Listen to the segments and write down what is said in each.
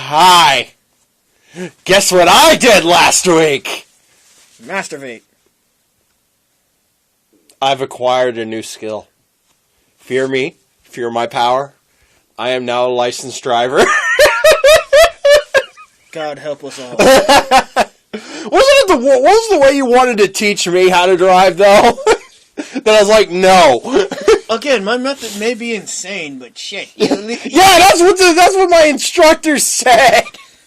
Hi. Guess what I did last week? Masturbate. I've acquired a new skill. Fear me. Fear my power. I am now a licensed driver. God help us all. What was the way you wanted to teach me how to drive, though? Then I was like, no. Again, my method may be insane, but shit. You know, Yeah, that's what my instructor said.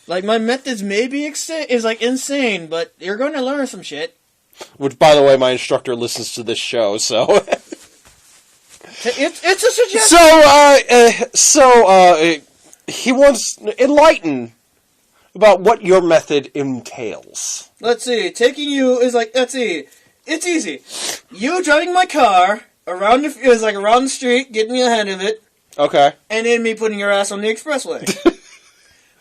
like, my methods may be insane, but you're going to learn some shit. Which, by the way, my instructor listens to this show, so... It's a suggestion. He wants enlighten about what your method entails. Let's see. Taking you is like, let's see. It's easy. You driving my car around the street, getting me ahead of it. Okay. And then me putting your ass on the expressway.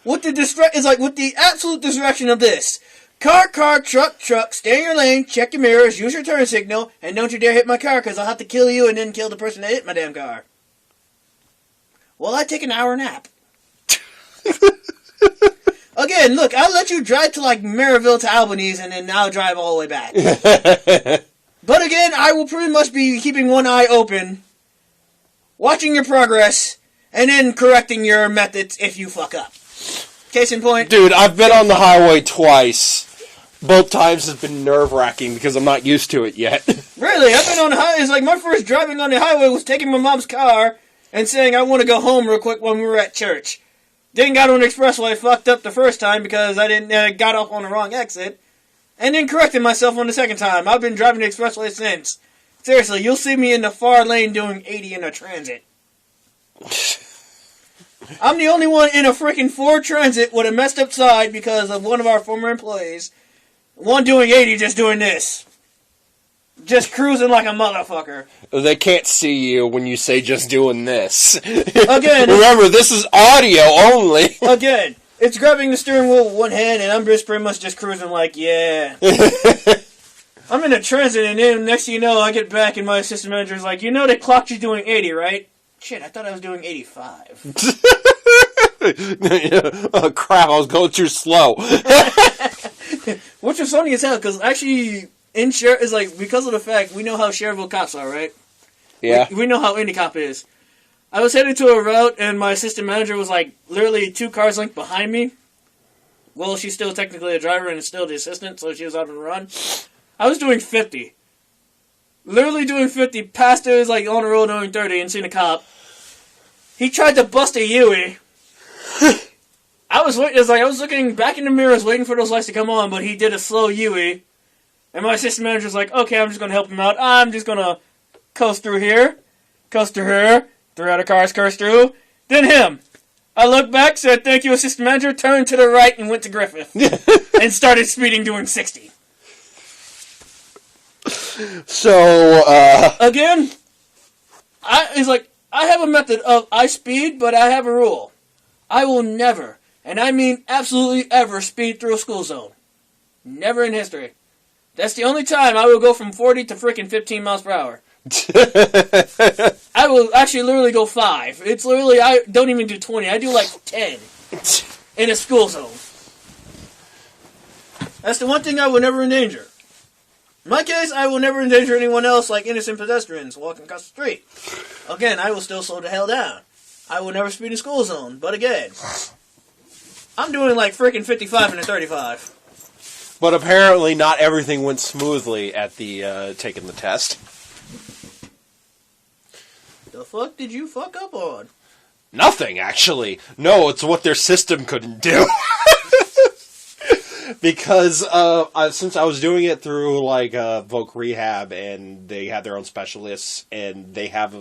With the absolute distraction of this. Car, truck, stay in your lane, check your mirrors, use your turn signal, and don't you dare hit my car, because I'll have to kill you and then kill the person that hit my damn car. Well, I take an hour nap. Again, look, I'll let you drive to, like, Maryville to Albanese, and then I'll drive all the way back. But again, I will pretty much be keeping one eye open, watching your progress, and then correcting your methods if you fuck up. Case in point. Dude, I've been on the highway twice. Both times has been nerve-wracking because I'm not used to it yet. Really? I've been on the highway. It's like my first driving on the highway was taking my mom's car and saying I want to go home real quick when we were at church. Then got on the expressway, fucked up the first time because I didn't got off on the wrong exit. And then corrected myself on the second time. I've been driving the expressway since. Seriously, you'll see me in the far lane doing 80 in a transit. I'm the only one in a freaking Ford Transit with a messed up side because of one of our former employees. One doing 80, just doing this. Just cruising like a motherfucker. They can't see you when you say just doing this. Again. Remember, this is audio only. Again, it's grabbing the steering wheel with one hand and I'm just pretty much just cruising like, yeah. I'm in a transit and then next thing you know, I get back and my assistant manager's like, you know they clocked you doing 80, right? Shit, I thought I was doing 85. Oh, crap, I was going too slow. Which is funny as hell, because actually, is like, because of the fact, we know how Cherville cops are, right? Yeah. We know how Indy cop is. I was headed to a route, and my assistant manager was like, literally 2 cars length behind me. Well, she's still technically a driver, and still the assistant, so she was out on the run. I was doing 50. Literally doing 50, past her is like on the road doing 30 and seen a cop. He tried to bust a Yui. I was looking back in the mirrors waiting for those lights to come on, but he did a slow Yui. And my assistant manager's like, okay, I'm just going to help him out. I'm just going to coast through here, coast through here, 3 other cars coast through, then him. I looked back, said thank you, assistant manager, turned to the right and went to Griffith. And started speeding doing 60. So, Again, I have a method of I speed, but I have a rule. I will never, and I mean absolutely ever, speed through a school zone. Never in history. That's the only time I will go from 40 to freaking 15 miles per hour. I will actually literally go 5. It's literally, I don't even do 20. I do like 10 in a school zone. That's the one thing I will never endanger. In my case, I will never endanger anyone else like innocent pedestrians walking across the street. Again, I will still slow the hell down. I will never speed in school zone. But again, I'm doing like freaking 55 and a 35. But apparently not everything went smoothly at the taking the test. The fuck did you fuck up on? Nothing, actually. No, it's what their system couldn't do. Because since I was doing it through like Voc Rehab, and they have their own specialists, and they have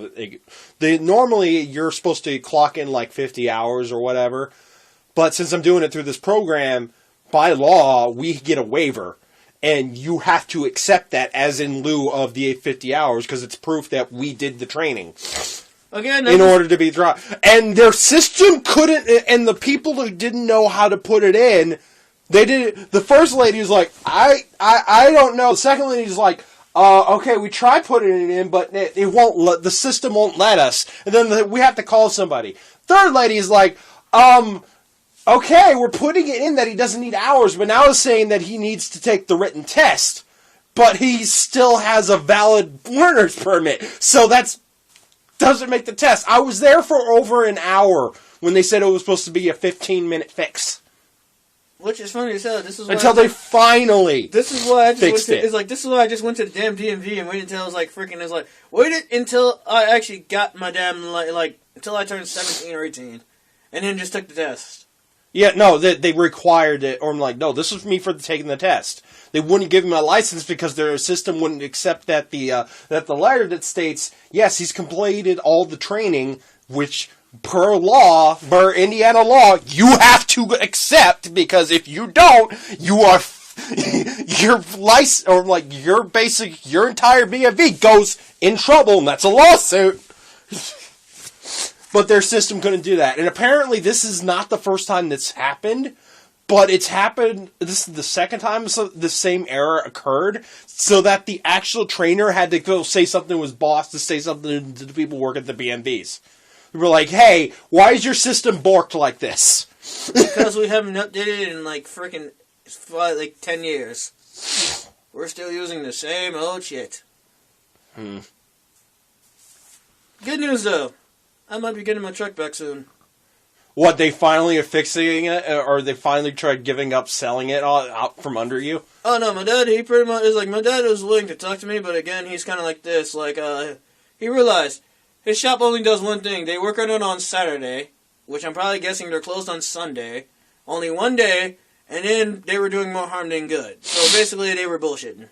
normally you're supposed to clock in like 50 hours or whatever, but since I'm doing it through this program, by law we get a waiver, and you have to accept that as in lieu of the 50 hours because it's proof that we did the training. Again, in order to be dry, and their system couldn't, and the people who didn't know how to put it in. They did it. The first lady was like, I don't know. The second lady's like, okay, we tried putting it in, but it won't. The system won't let us. And then we have to call somebody. Third lady's like, okay, we're putting it in that he doesn't need hours, but now it's saying that he needs to take the written test. But he still has a valid learner's permit. So that doesn't make the test. I was there for over an hour when they said it was supposed to be a 15-minute fix. Which is funny as hell. This is until they finally This is why I just fixed went to, it. It's like, this is why I just went to the damn DMV and waited until I was like, freaking, it's like, waited until I actually got my damn, like, until I turned 17 or 18. And then just took the test. Yeah, no, they required it. Or I'm like, no, this was me for taking the test. They wouldn't give him a license because their system wouldn't accept that the letter that states, yes, he's completed all the training, which per Indiana law, you have to accept, because if you don't, you are your license, or like your entire BFV goes in trouble, and that's a lawsuit. But their system couldn't do that. And apparently this is not the first time this happened, but it's happened, this is the second time the same error occurred, so that the actual trainer had to go say something to his boss, to say something to the people working at the BMVs. We were like, hey, why is your system borked like this? Because we haven't updated in like freaking 10 years. We're still using the same old shit. Good news though. I might be getting my truck back soon. What, they finally are fixing it? Or they finally tried giving up selling it all out from under you? Oh no, my dad, he pretty much is like, my dad was willing to talk to me, but again, he's kind of like this. Like, he realized his shop only does one thing. They work on it on Saturday, which I'm probably guessing they're closed on Sunday. Only one day, and then they were doing more harm than good. So basically, they were bullshitting.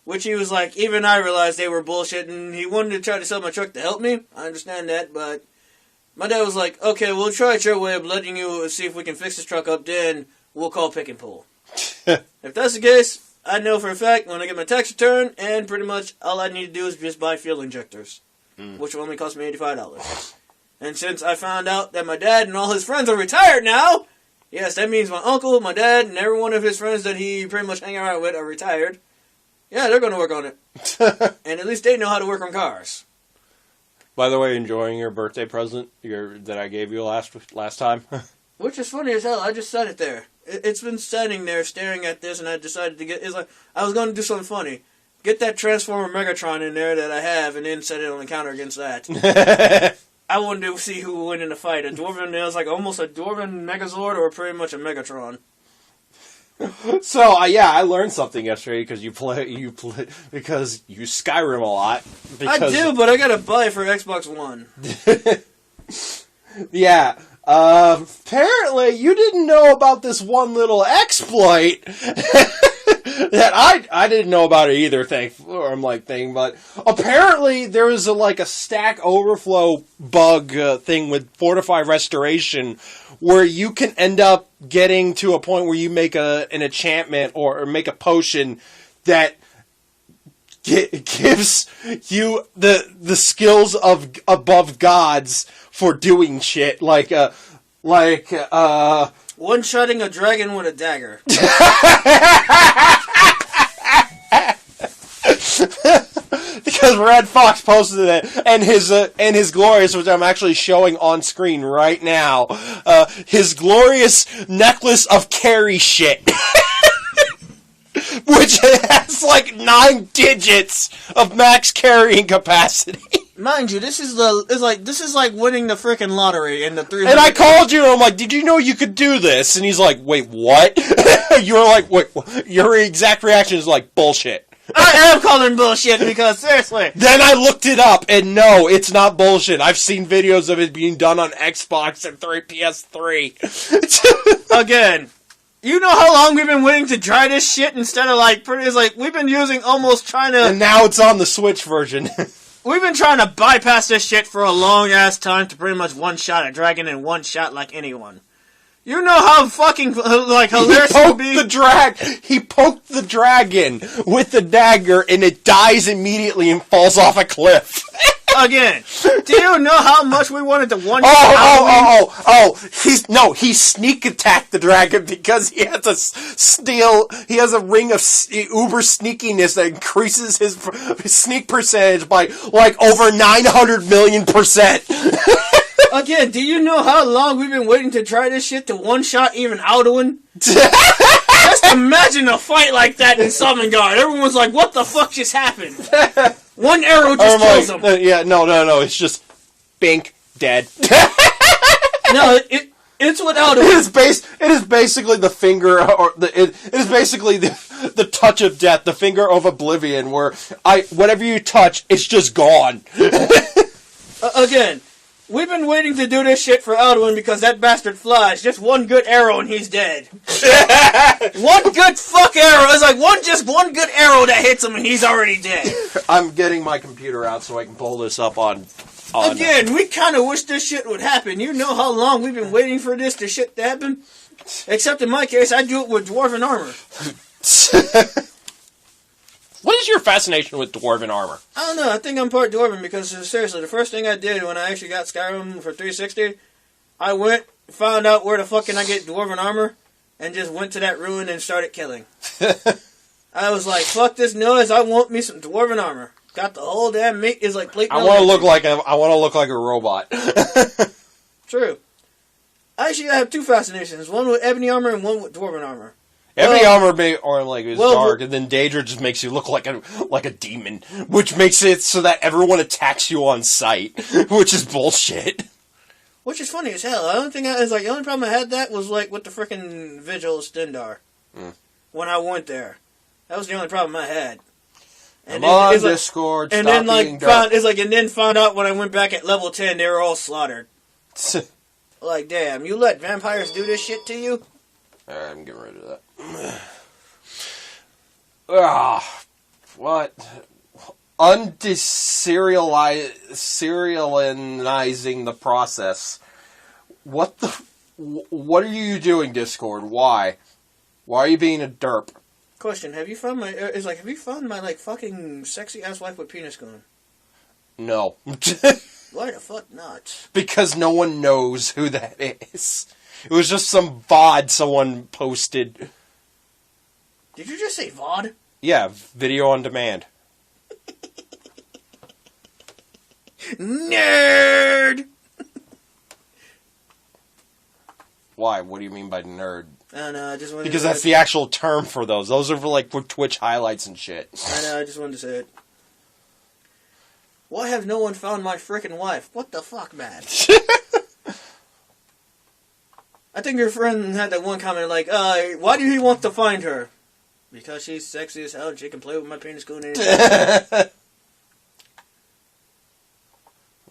Which he was like, even I realized they were bullshitting. He wanted to try to sell my truck to help me. I understand that, but my dad was like, okay, we'll try it your way of letting you see if we can fix this truck up, then we'll call Pick and Pull. If that's the case, I know for a fact when I get my tax return, and pretty much all I need to do is just buy fuel injectors, which will only cost me $85. And since I found out that my dad and all his friends are retired now, yes, that means my uncle, my dad, and every one of his friends that he pretty much hang out with are retired. Yeah, they're going to work on it. And at least they know how to work on cars. By the way, enjoying your birthday present that I gave you last time? Which is funny as hell. I just set it there. It's been standing there staring at this, and I decided to get... It's like, I was going to do something funny. Get that Transformer Megatron in there that I have, and then set it on the counter against that. I wanted to see who would win in the fight. It was like almost a Dwarven Megazord or pretty much a Megatron. So yeah, I learned something yesterday because because you Skyrim a lot. I do, but I gotta buy it for Xbox One. Yeah. Apparently, you didn't know about this one little exploit that I didn't know about it either. But apparently there was a Stack Overflow bug thing with Fortify Restoration, where you can end up getting to a point where you make an enchantment or make a potion that gives you the skills of above gods for doing shit one-shotting a dragon with a dagger. Because Red Fox posted it, and his glorious, which I'm actually showing on screen right now, his glorious necklace of carry shit, which has 9 digits of max carrying capacity. Mind you, this is like winning the freaking lottery in the 300. And I called you, and I'm like, did you know you could do this? And he's like, wait, what? You were like, wait, what? Your exact reaction is like, bullshit. I am calling bullshit because, seriously. Then I looked it up, and no, it's not bullshit. I've seen videos of it being done on Xbox and PS3. Again, you know how long we've been waiting to try this shit instead of we've been using almost trying to... And now it's on the Switch version. We've been trying to bypass this shit for a long-ass time to pretty much one-shot a dragon in one shot like anyone. You know how fucking, hilarious it would be? He poked the dragon with the dagger, and it dies immediately and falls off a cliff. Again, do you know how much we wanted to one-shot? He sneak attacked the dragon because he has a ring of uber sneakiness that increases his sneak percentage by, over 900 million %. Again, do you know how long we've been waiting to try this shit to one-shot even Alduin? Just imagine a fight like that in Sovngarde. Everyone's like, what the fuck just happened? One arrow just kills him. Yeah, no. It's just bink, dead. No, it's what Alduin. It is basically the finger, or it is basically the touch of death, the finger of oblivion, where whatever you touch, it's just gone. Again, we've been waiting to do this shit for Alduin because that bastard flies. Just one good arrow and he's dead. One good fuck arrow. It's like one good arrow that hits him and he's already dead. I'm getting my computer out so I can pull this up on Again, we kind of wish this shit would happen. You know how long we've been waiting for this shit to happen? Except in my case, I do it with dwarven armor. What is your fascination with dwarven armor? I don't know. I think I'm part dwarven because, seriously, the first thing I did when I actually got Skyrim for 360, I went, found out where the fuck can I get dwarven armor, and just went to that ruin and started killing. I was like, fuck this noise, I want me some dwarven armor. Got the whole damn meat is like plate. I want to look like a robot. True. Actually, I have two fascinations. One with ebony armor and one with dwarven armor. Ebony armor is dark, and then Daedra just makes you look like a demon, which makes it so that everyone attacks you on sight, which is bullshit. Which is funny as hell. The only problem I had that was like with the frickin' Vigil of Stendar. When I went there, that was the only problem I had. And I'm on Discord. And then found out when I went back at level 10, they were all slaughtered. Like, damn, you let vampires do this shit to you? Alright, I'm getting rid of that. What? Serializing the process. What are you doing, Discord? Why? Why are you being a derp? Question: Have you found my fucking sexy ass wife with penis gun? No. Why the fuck not? Because no one knows who that is. It was just some VOD someone posted. Did you just say VOD? Yeah, video on demand. Nerd! Why? What do you mean by nerd? I don't know, I just wanted Because that's the actual term for those. Those are for Twitch highlights and shit. I know, I just wanted to say it. Why have no one found my frickin' wife? What the fuck, man? I think your friend had that one comment like, why do you want to find her? Because she's sexy as hell and she can play with my penis gun anytime.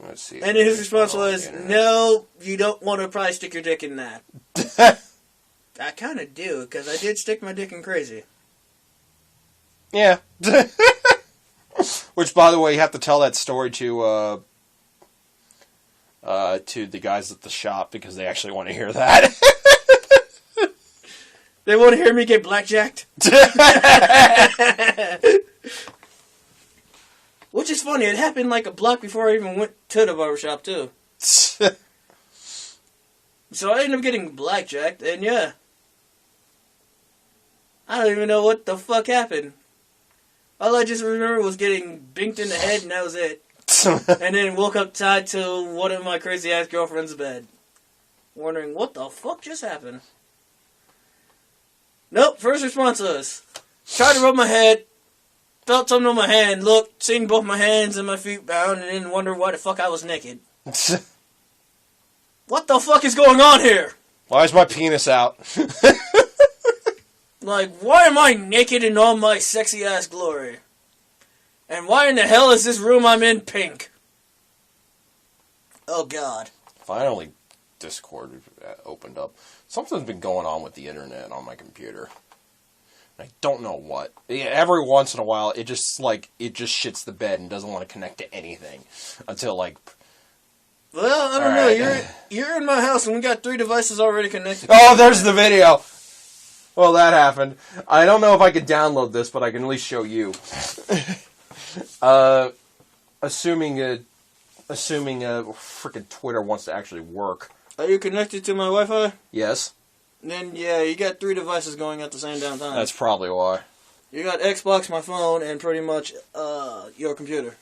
Let's see. And his response was, no, you don't want to probably stick your dick in that. I kind of do, because I did stick my dick in crazy. Yeah. Which, by the way, you have to tell that story to the guys at the shop, because they actually want to hear that. They want to hear me get blackjacked? Which is funny, it happened like a block before I even went to the barbershop, too. So I ended up getting blackjacked, and yeah. I don't even know what the fuck happened. All I just remember was getting binked in the head, and that was it. And then woke up tied to one of my crazy-ass girlfriend's bed. Wondering, what the fuck just happened? Nope, first response was, tried to rub my head, felt something on my hand, looked, seen both my hands and my feet bound, and then wondered why the fuck I was naked. What the fuck is going on here? Why is my penis out? Like, why am I naked in all my sexy-ass glory? And why in the hell is this room I'm in pink? Oh, God. Finally, Discord opened up. Something's been going on with the internet on my computer. I don't know what. Every once in a while, it just shits the bed and doesn't want to connect to anything. Until, like... Well, I don't know. You're in my house and we got 3 devices already connected. Oh, there's the video! Well, that happened. I don't know if I could download this, but I can at least show you. Assuming freaking Twitter wants to actually work. Are you connected to my Wi-Fi? Yes. Then, yeah, you got 3 devices going at the same damn time. That's probably why. You got Xbox, my phone, and pretty much, your computer.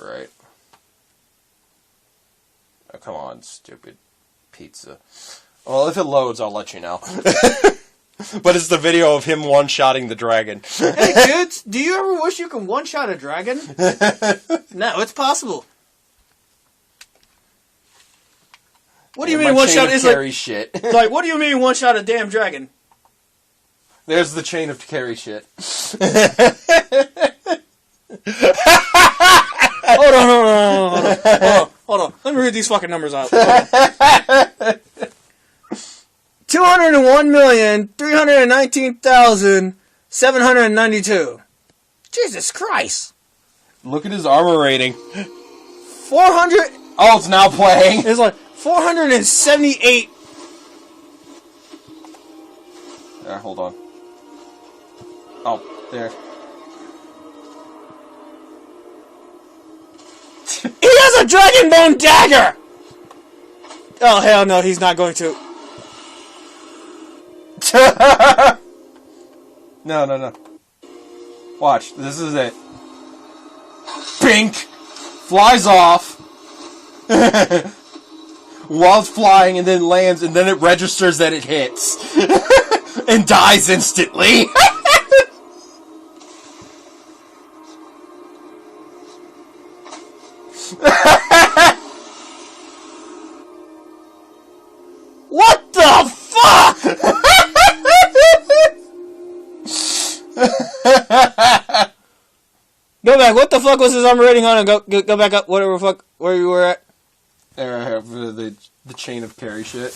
Right. come on, stupid pizza. Well, if it loads, I'll let you know. But it's the video of him one-shotting the dragon. Hey, kids, do you ever wish you could one-shot a dragon? No, it's possible. What do you mean one-shot? It's like, shit. Like, what do you mean one-shot a damn dragon? There's the chain of carry shit. Hold on. Let me read these fucking numbers out. Okay. 201,319,792. Jesus Christ. Look at his armor rating. 400. Oh, it's now playing. It's like 478. There, hold on. Oh, there. He has a dragon bone dagger! Oh, hell no, he's not going to. No. Watch, this is it. Bink! Flies off. While it's flying and then lands and then it registers that it hits. And dies instantly. What the fuck? Go back. What the fuck was his armor rating on? And go back up. Whatever fuck where you were at. There I have the chain of carry shit.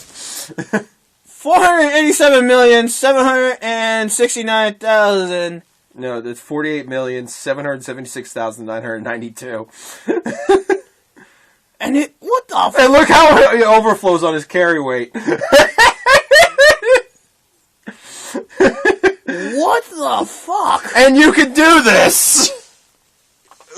487,769,000. No, that's 48,776,992. And it, what the fuck? And look how it overflows on his carry weight. What the fuck? And you can do this!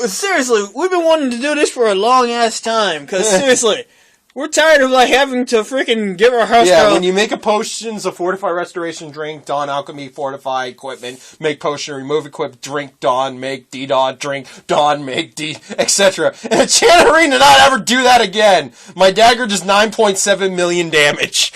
Seriously, we've been wanting to do this for a long ass time. Because seriously, we're tired of like having to freaking give our house. Yeah, when you make a potions, a fortify restoration drink, don alchemy, fortify equipment, make potion, remove equip, drink, don, make D-Dot, drink, don, make D, etc. And Chanarine did not ever do that again. My dagger does 9.7 million damage.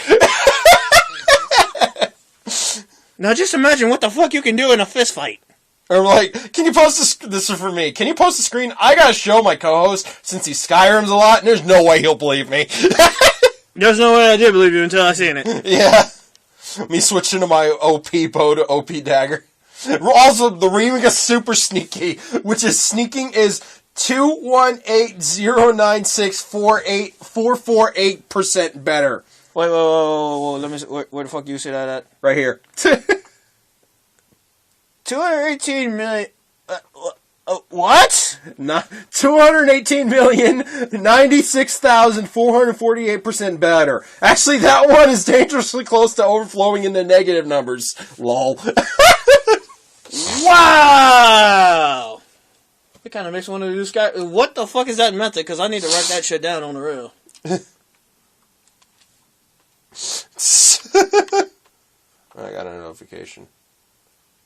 Now just imagine what the fuck you can do in a fist fight. Or like, can you post this is for me? Can you post the screen? I gotta show my co-host, since he Skyrims a lot, and there's no way he'll believe me. There's no way I did believe you until I seen it. Yeah. Me switching to my OP bow to OP dagger. Also, the Remiga super sneaky, which is sneaking is 218,096,448% better. Wait, let me see, where the fuck you see that at? Right here. 218 million. What? 218,096,448% better. Actually, that one is dangerously close to overflowing into negative numbers. Lol. Wow! It kind of makes me want to do Sky. What the fuck is that method? Because I need to write that shit down on the real. I got a notification.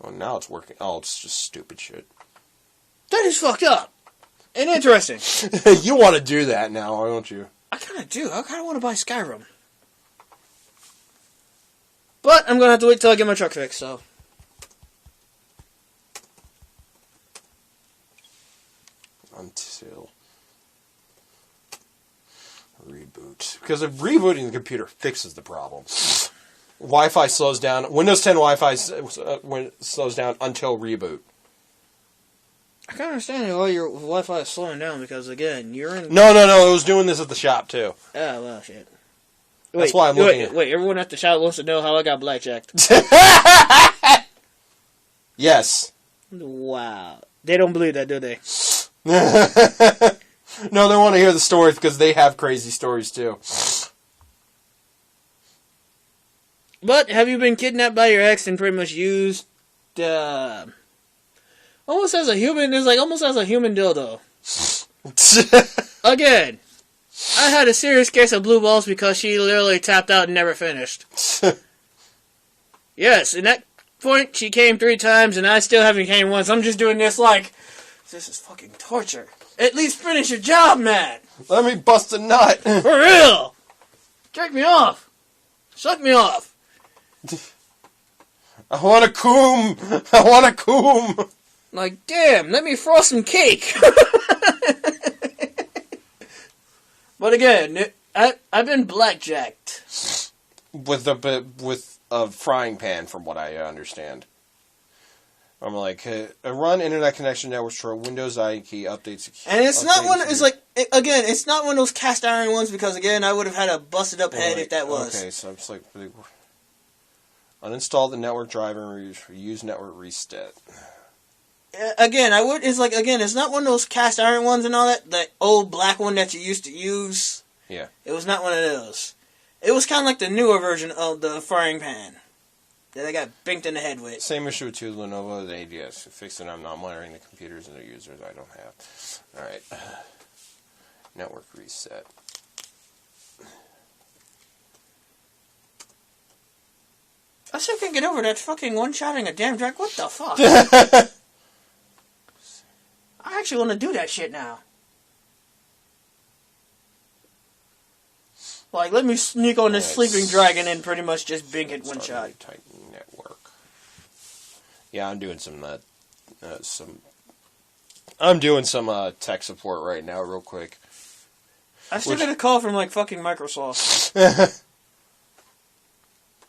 Oh, now it's working. Oh, it's just stupid shit. That is fucked up. And interesting. You want to do that now, don't you? I kind of do. I kind of want to buy Skyrim. But I'm going to have to wait till I get my truck fixed, so. Until reboot. Because if rebooting the computer fixes the problem. Wi-Fi slows down. Windows 10 Wi-Fi slows down until reboot. I can understand why your Wi-Fi is slowing down because, again, you're in... No. It was doing this at the shop, too. Oh, well, shit. That's why I'm looking at... Wait, everyone at the shop wants to know how I got blackjacked. Yes. Wow. They don't believe that, do they? No, they want to hear the stories because they have crazy stories, too. But have you been kidnapped by your ex and pretty much used almost as a human? It's like almost as a human dildo. Again, I had a serious case of blue balls because she literally tapped out and never finished. Yes, in that point she came 3 times and I still haven't came once. I'm just doing this like this is fucking torture. At least finish your job, man. Let me bust a nut. For real. Jerk me off. Suck me off. I want a coom. I want a coom. Like, damn, let me frost some cake. But again, I've been blackjacked. With a frying pan, from what I understand. I'm like, run internet connection networks for Windows IE key updates. And it's not one. It's like again, it's not one of those cast iron ones because again, I would have had a busted up head if that was. Okay, so I'm just like, uninstall the network driver and use network reset. Again, it's not one of those cast iron ones and all that. The old black one that you used to use. Yeah. It was not one of those. It was kind of like the newer version of the frying pan that I got binked in the head with. Same issue with two Lenovo. The ADS fixed it. I'm not monitoring the computers and the users I don't have. All right. Network reset. I still can't get over that fucking one-shotting a damn drag. What the fuck? I actually want to do that shit now. Like, let me sneak on this sleeping dragon and pretty much just bink it one shot. Titan network. Yeah, I'm doing some tech support right now, real quick. I still get a call from like fucking Microsoft.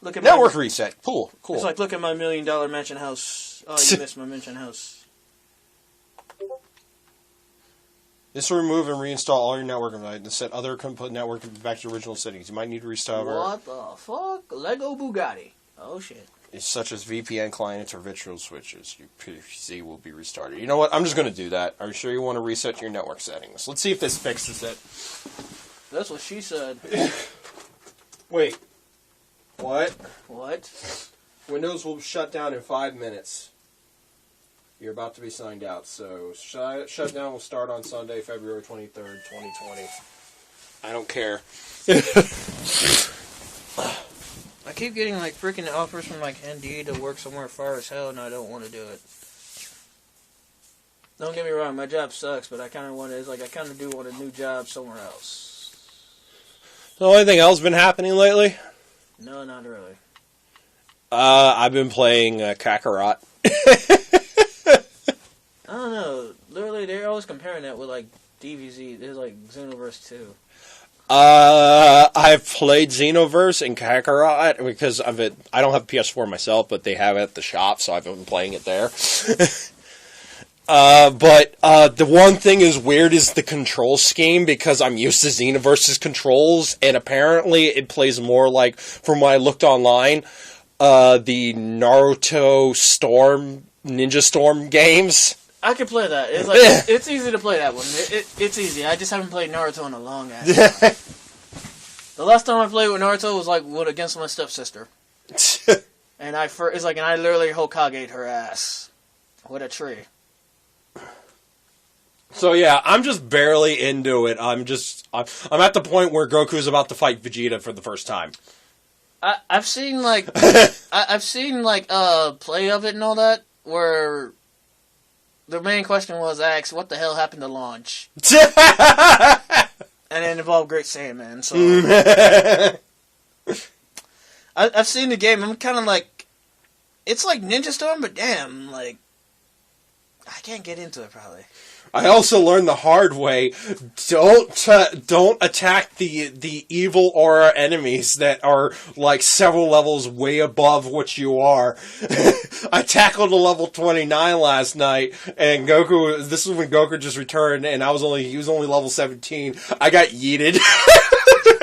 Look at network reset. Cool. It's like, look at my $1 million mansion house. Oh, you missed my mansion house. This will remove and reinstall all your network and set other network back to original settings. You might need to restore. What the fuck? Lego Bugatti. Oh shit. It's such as VPN clients or virtual switches. Your PC will be restarted. You know what? I'm just going to do that. Are you sure you want to reset your network settings? Let's see if this fixes it. That's what she said. Wait. What? What? Windows will shut down in 5 minutes. You're about to be signed out, so shutdown will start on Sunday, February 23rd, 2020. I don't care. I keep getting like freaking offers from like ND to work somewhere far as hell, and I don't want to do it. Don't get me wrong, my job sucks, but I kind of do want a new job somewhere else. So anything else been happening lately? No, not really. I've been playing Kakarot. I don't know. Literally, they're always comparing that with, like, DBZ. There's, like, Xenoverse 2. I've played Xenoverse and Kakarot because of it. I don't have PS4 myself, but they have it at the shop, so I've been playing it there. But the one thing is weird is the control scheme, because I'm used to Xenoverse's controls, and apparently it plays more like, from what I looked online, the Naruto Ninja Storm games. I can play that. It's like it's easy to play that one. It's easy. I just haven't played Naruto in a long ass time. The last time I played with Naruto was like against my stepsister, and I literally Hokaged her ass with a tree. So yeah, I'm just barely into it. I'm at the point where Goku's about to fight Vegeta for the first time. I've seen play of it and all that where the main question was asked, what the hell happened to Launch? And it involved Great Saiyaman, so... I've seen the game, I'm kind of like... It's like Ninja Storm, but damn, like... I can't get into it, probably. I also learned the hard way, don't attack the evil aura enemies that are like several levels way above what you are. I tackled a level 29 last night, and this is when Goku just returned, and he was only level 17. I got yeeted.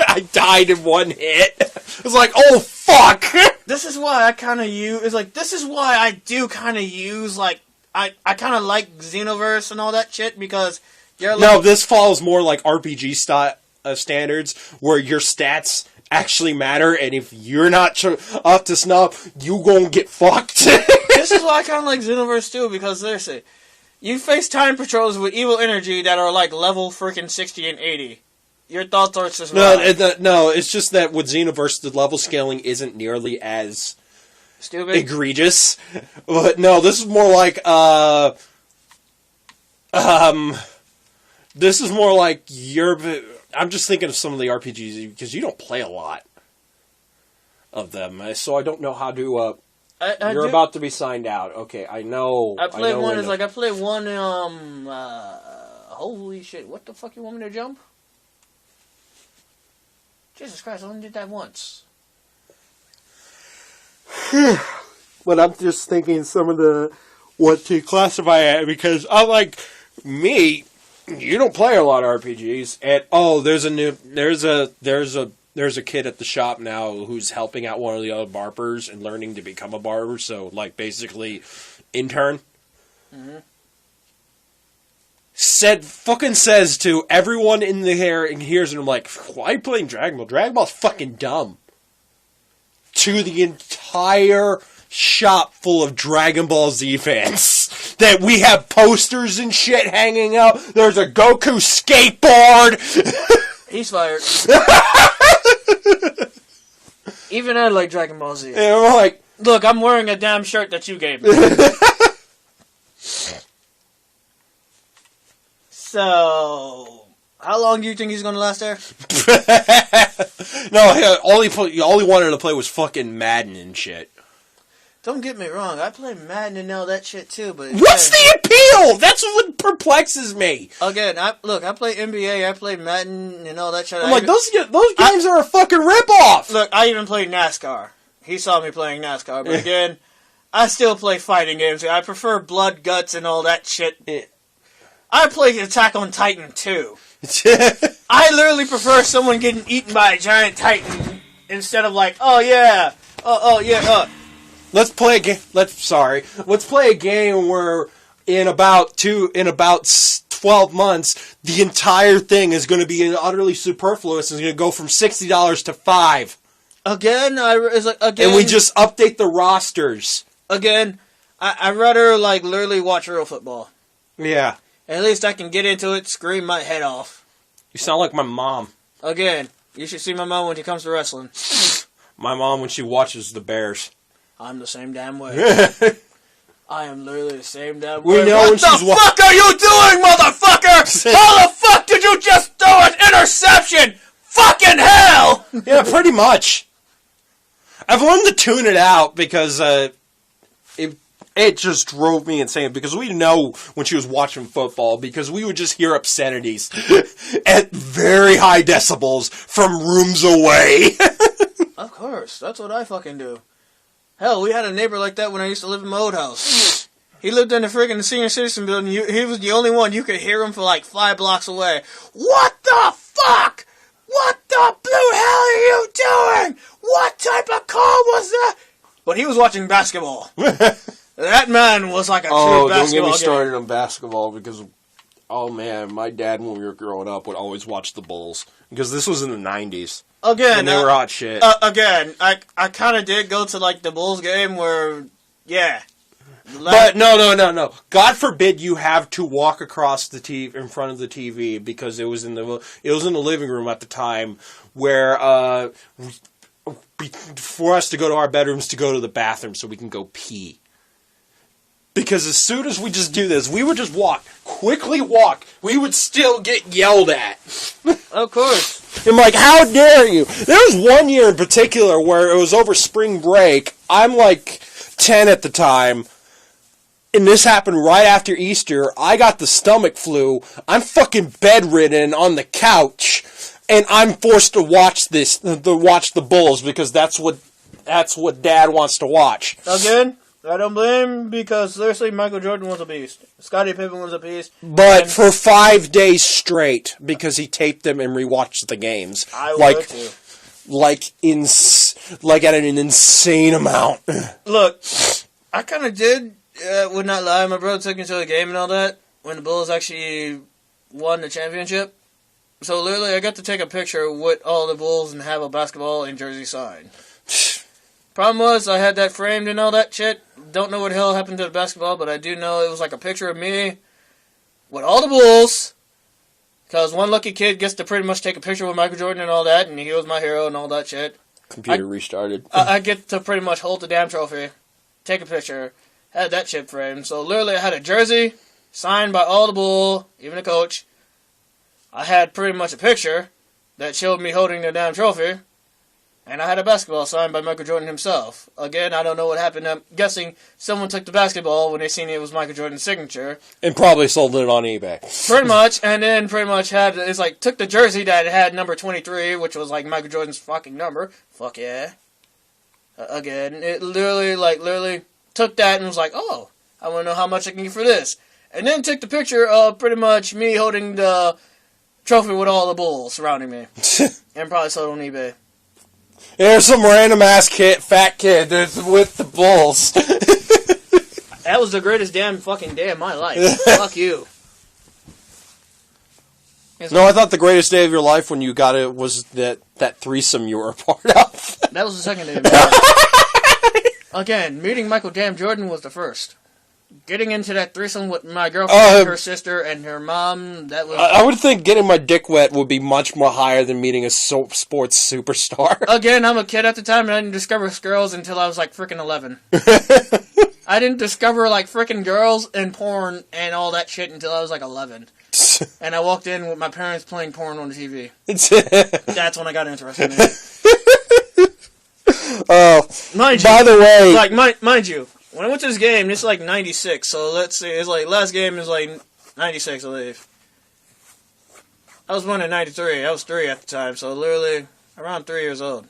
I died in one hit. It was like, oh fuck! This is why I kind of use, this is why I do kind of use, like, I kind of like Xenoverse and all that shit, because you're like... No, this follows more like RPG standards, where your stats actually matter, and if you're not up to snuff, you gonna get fucked. This is why I kind of like Xenoverse too, because seriously, you face time patrols with evil energy that are like level freaking 60 and 80. Your thoughts are just... No, it's just that with Xenoverse, the level scaling isn't nearly as... stupid, egregious. But no, this is more like This is more like I'm just thinking of some of the RPGs because you don't play a lot of them, so I don't know how to. You're about to be signed out. Okay, I know. I play one. It's like I play one. Holy shit! What the fuck you want me to jump? Jesus Christ! I only did that once. But I'm just thinking some of the what to classify it because unlike me, you don't play a lot of RPGs. And there's a kid at the shop now who's helping out one of the other barbers and learning to become a barber. So like basically, intern. Mm-hmm. Says to everyone in the hair and hears and I'm like, why are you playing Dragon Ball? Dragon Ball's fucking dumb. To the entire shop full of Dragon Ball Z fans. That we have posters and shit hanging out. There's a Goku skateboard. He's fired. Even I like Dragon Ball Z. And I'm like, look, I'm wearing a damn shirt that you gave me. So, how long do you think he's going to last there? No, all he wanted to play was fucking Madden and shit. Don't get me wrong, I play Madden and all that shit too, but... What's the appeal? That's what perplexes me. Again, I play NBA, I play Madden and all that shit. I'm like, those games are a fucking ripoff! Look, I even play NASCAR. He saw me playing NASCAR, but again, I still play fighting games. I prefer blood, guts, and all that shit. Yeah. I play Attack on Titan too. I literally prefer someone getting eaten by a giant titan instead of like, Let's play a game. Let's play a game where in about 12 months, the entire thing is going to be utterly superfluous. It's going to go from $60 to $5. Again, and we just update the rosters. Again, I'd rather like literally watch real football. Yeah. At least I can get into it, scream my head off. You sound like my mom. Again, you should see my mom when it comes to wrestling. My mom when she watches the Bears. I'm the same damn way. I am literally the same damn way. What the fuck are you doing, motherfucker? How the fuck did you just throw an interception? Fucking hell! Yeah, pretty much. I've learned to tune it out because it just drove me insane because we know when she was watching football because we would just hear obscenities at very high decibels from rooms away. Of course. That's what I fucking do. Hell, we had a neighbor like that when I used to live in my old house. He lived in the friggin' senior citizen building. He was the only one. You could hear him for like 5 blocks away. What the fuck? What the blue hell are you doing? What type of call was that? But he was watching basketball. That man was like a true basketball don't get me game. started on basketball because, oh man, my dad when we were growing up would always watch the Bulls because this was in the 90s. Again, and they were hot shit. Again, I kind of did go to like the Bulls game where, yeah. But no. God forbid you have to walk across the TV in front of the TV because it was in the living room at the time where for us to go to our bedrooms to go to the bathroom so we can go pee. Because as soon as we just do this, we would just quickly walk, we would still get yelled at. Of course. I'm like, how dare you? There was one year in particular where it was over spring break. I'm like 10 at the time. And this happened right after Easter. I got the stomach flu. I'm fucking bedridden on the couch. And I'm forced to watch the Bulls because that's what Dad wants to watch. Again? I don't blame him because seriously, Michael Jordan was a beast. Scottie Pippen was a beast. But for 5 days straight, because he taped them and rewatched the games. I would too. Like at an insane amount. Look, I kind of did, would not lie, my brother took me to a game and all that, when the Bulls actually won the championship. So literally, I got to take a picture with all the Bulls and have a basketball and jersey signed. Problem was, I had that framed and all that shit. Don't know what the hell happened to the basketball, but I do know it was like a picture of me with all the Bulls. Because one lucky kid gets to pretty much take a picture with Michael Jordan and all that, and he was my hero and all that shit. Computer restarted. I get to pretty much hold the damn trophy, take a picture, had that shit framed. So literally I had a jersey signed by all the Bulls, even the coach, I had pretty much a picture that showed me holding the damn trophy. And I had a basketball signed by Michael Jordan himself. Again, I don't know what happened. I'm guessing someone took the basketball when they seen it was Michael Jordan's signature. And probably sold it on eBay. Pretty much. And then pretty much took the jersey that had number 23, which was like Michael Jordan's fucking number. Fuck yeah. Again, it literally took that and was like, oh, I want to know how much I can get for this. And then took the picture of pretty much me holding the trophy with all the bulls surrounding me. And probably sold it on eBay. There's some random ass fat kid with the bulls. That was the greatest fucking day of my life. Fuck you. No, I thought the greatest day of your life when you got it was that threesome you were a part of. That was the second day of my life. Again, meeting Michael Jordan was the first. Getting into that threesome with my girlfriend, her sister, and her mom, that was... I would think getting my dick wet would be much more higher than meeting a sports superstar. Again, I'm a kid at the time, and I didn't discover girls until I was, like, freaking 11. I didn't discover, like, freaking girls and porn and all that shit until I was, like, 11. And I walked in with my parents playing porn on the TV. That's when I got interested in it. By the way... Like, mind you... When I went to this game, it's like 96, so let's see, it's like, last game is like 96, I believe. I was born in 93, I was 3 at the time, so literally around 3 years old.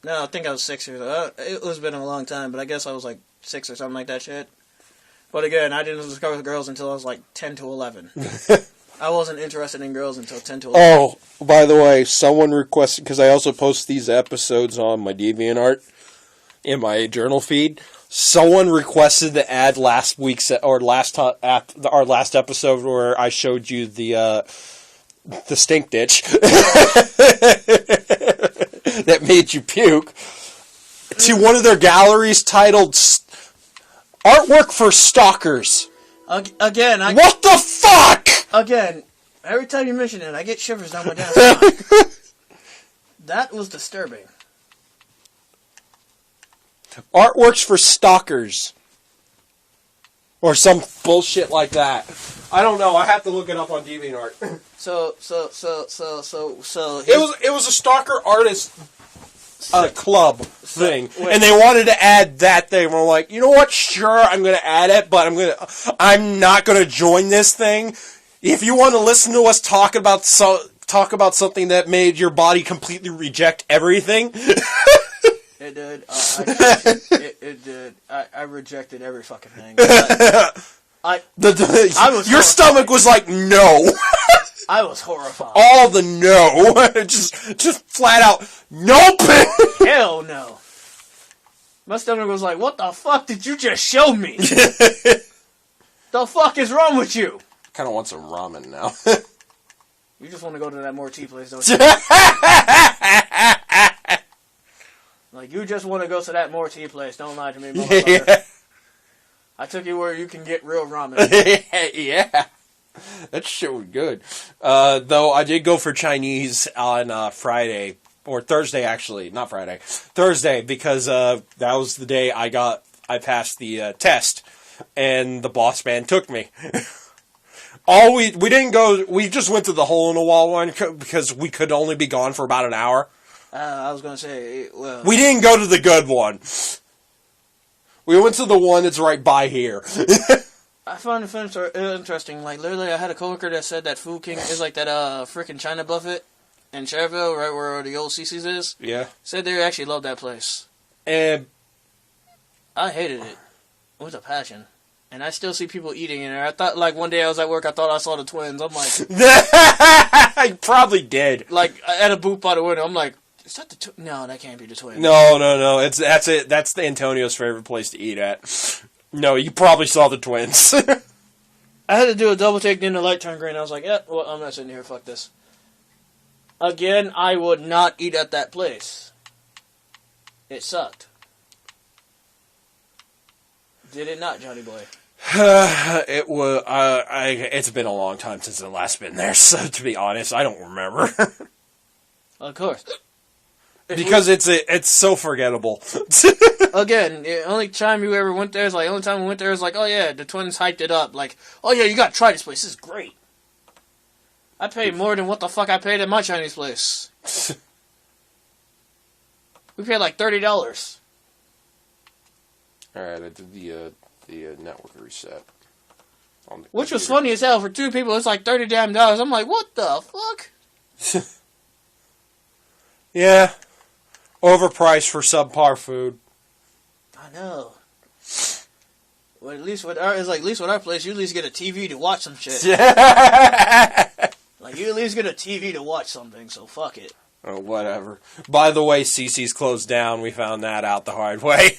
No, I think I was 6 years old. It was been a long time, but I guess I was like 6 or something like that shit. But again, I didn't discover girls until I was like 10 to 11. I wasn't interested in girls until 10 to 11. Oh, by the way, someone requested, because I also post these episodes on my DeviantArt in my journal feed. Someone requested to add last episode where I showed you the stink ditch that made you puke to one of their galleries titled "Artwork for Stalkers." Again, what the fuck? Again, every time you mention it, I get shivers down my damn spine. That was disturbing. Artworks for stalkers. Or some bullshit like that. I don't know. I have to look it up on DeviantArt. So. It was a stalker artist club thing, and they wanted to add that thing. We're like, you know what? Sure, I'm going to add it, but I'm not going to join this thing. If you want to listen to us talk about something that made your body completely reject everything. It did. It did. I rejected every fucking thing. Your stomach was like, no. I was horrified. All the no. just flat out, nope. Hell no. My stomach was like, what the fuck did you just show me? The fuck is wrong with you? I kind of want some ramen now. You just want to go to that more tea place, don't you? Like, you just want to go to that more tea place. Don't lie to me, motherfucker. Yeah. I took you where you can get real ramen. Yeah. That shit was good. Though I did go for Chinese on Friday. Or Thursday, actually. Not Friday. Thursday, because that was the day I passed the test. And the boss man took me. We didn't go... We just went to the hole-in-the-wall one because we could only be gone for about an hour. I was going to say, well... We didn't go to the good one. We went to the one that's right by here. I found it interesting. Like, literally, I had a coworker that said that Food King is like that freaking China Buffet in Cherville, right where the old CC's is. Yeah. Said they actually loved that place. And... I hated it. With a passion. And I still see people eating in there. I thought, like, one day I was at work, I thought I saw the twins. I'm like... I probably did. Like, at a booth by the window, I'm like... Is that the No, that can't be the twins. No. That's it. That's the Antonio's favorite place to eat at. No, you probably saw the twins. I had to do a double take, then the light turned green. I was like, yeah, well, I'm not sitting here. Fuck this. Again, I would not eat at that place. It sucked. Did it not, Johnny boy? It was. It's been a long time since I last been there. So to be honest, I don't remember. Of course. Because it's so forgettable. Again, the only time you ever went there is like, only time we went there is like, oh yeah, the twins hyped it up. Like, oh yeah, you gotta try this place. This is great. I paid more than what the fuck I paid at my Chinese place. We paid like $30. Alright, I did the network reset. Which was funny as hell. For two people, it's like $30 damn dollars. I'm like, what the fuck? Yeah. Overpriced for subpar food. I know. Well, at least with our place, you at least get a TV to watch some shit. Like, you at least get a TV to watch something, so fuck it. Oh, whatever. By the way, CC's closed down. We found that out the hard way.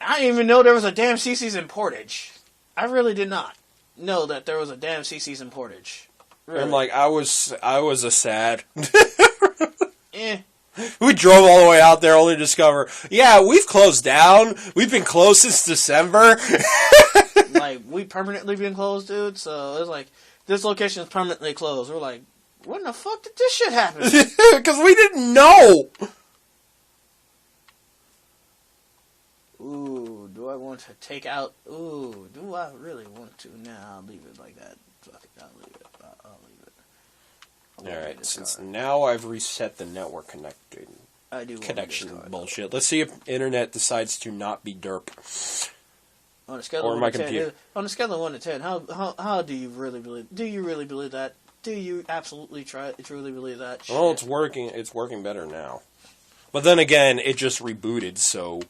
I didn't even know there was a damn CC's in Portage. I really did not know that there was a damn CC's in Portage. Really. And like, I was a sad. Eh. We drove all the way out there only to discover, yeah, we've closed down. We've been closed since December. Like, we permanently been closed, dude. So it's like, this location is permanently closed. We're like, when the fuck did this shit happen? Because we didn't know. Ooh, do I want to take out? Ooh, do I really want to? Nah, I'll leave it like that. Fuck it, I'll leave it. I'll leave it. Alright, since now I've reset the network connection bullshit. Let's see if internet decides to not be derp. On a scale of 1 to 10, on a scale of 1 to 10, how do you really believe? Do you really believe that? Do you absolutely truly believe that? Shit? Well, it's working. It's working better now. But then again, it just rebooted, so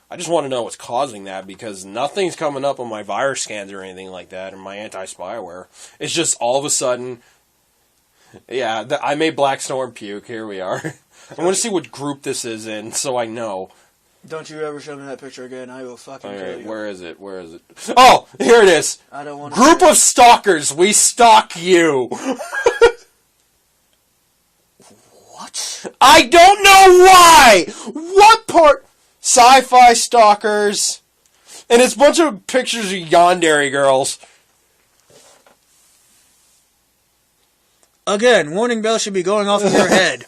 I just want to know what's causing that, because nothing's coming up on my virus scans or anything like that, or my anti-spyware. It's just all of a sudden, yeah, I made Black Storm puke. Here we are. I want to see what group this is in, so I know. Don't you ever show me that picture again. I will fucking kill you. Where is it? Where is it? Oh, here it is. I don't want Group of stalkers. We stalk you. What? I don't know why. What part? Sci-fi stalkers. And it's a bunch of pictures of yandere girls. Again, warning bell should be going off in your head.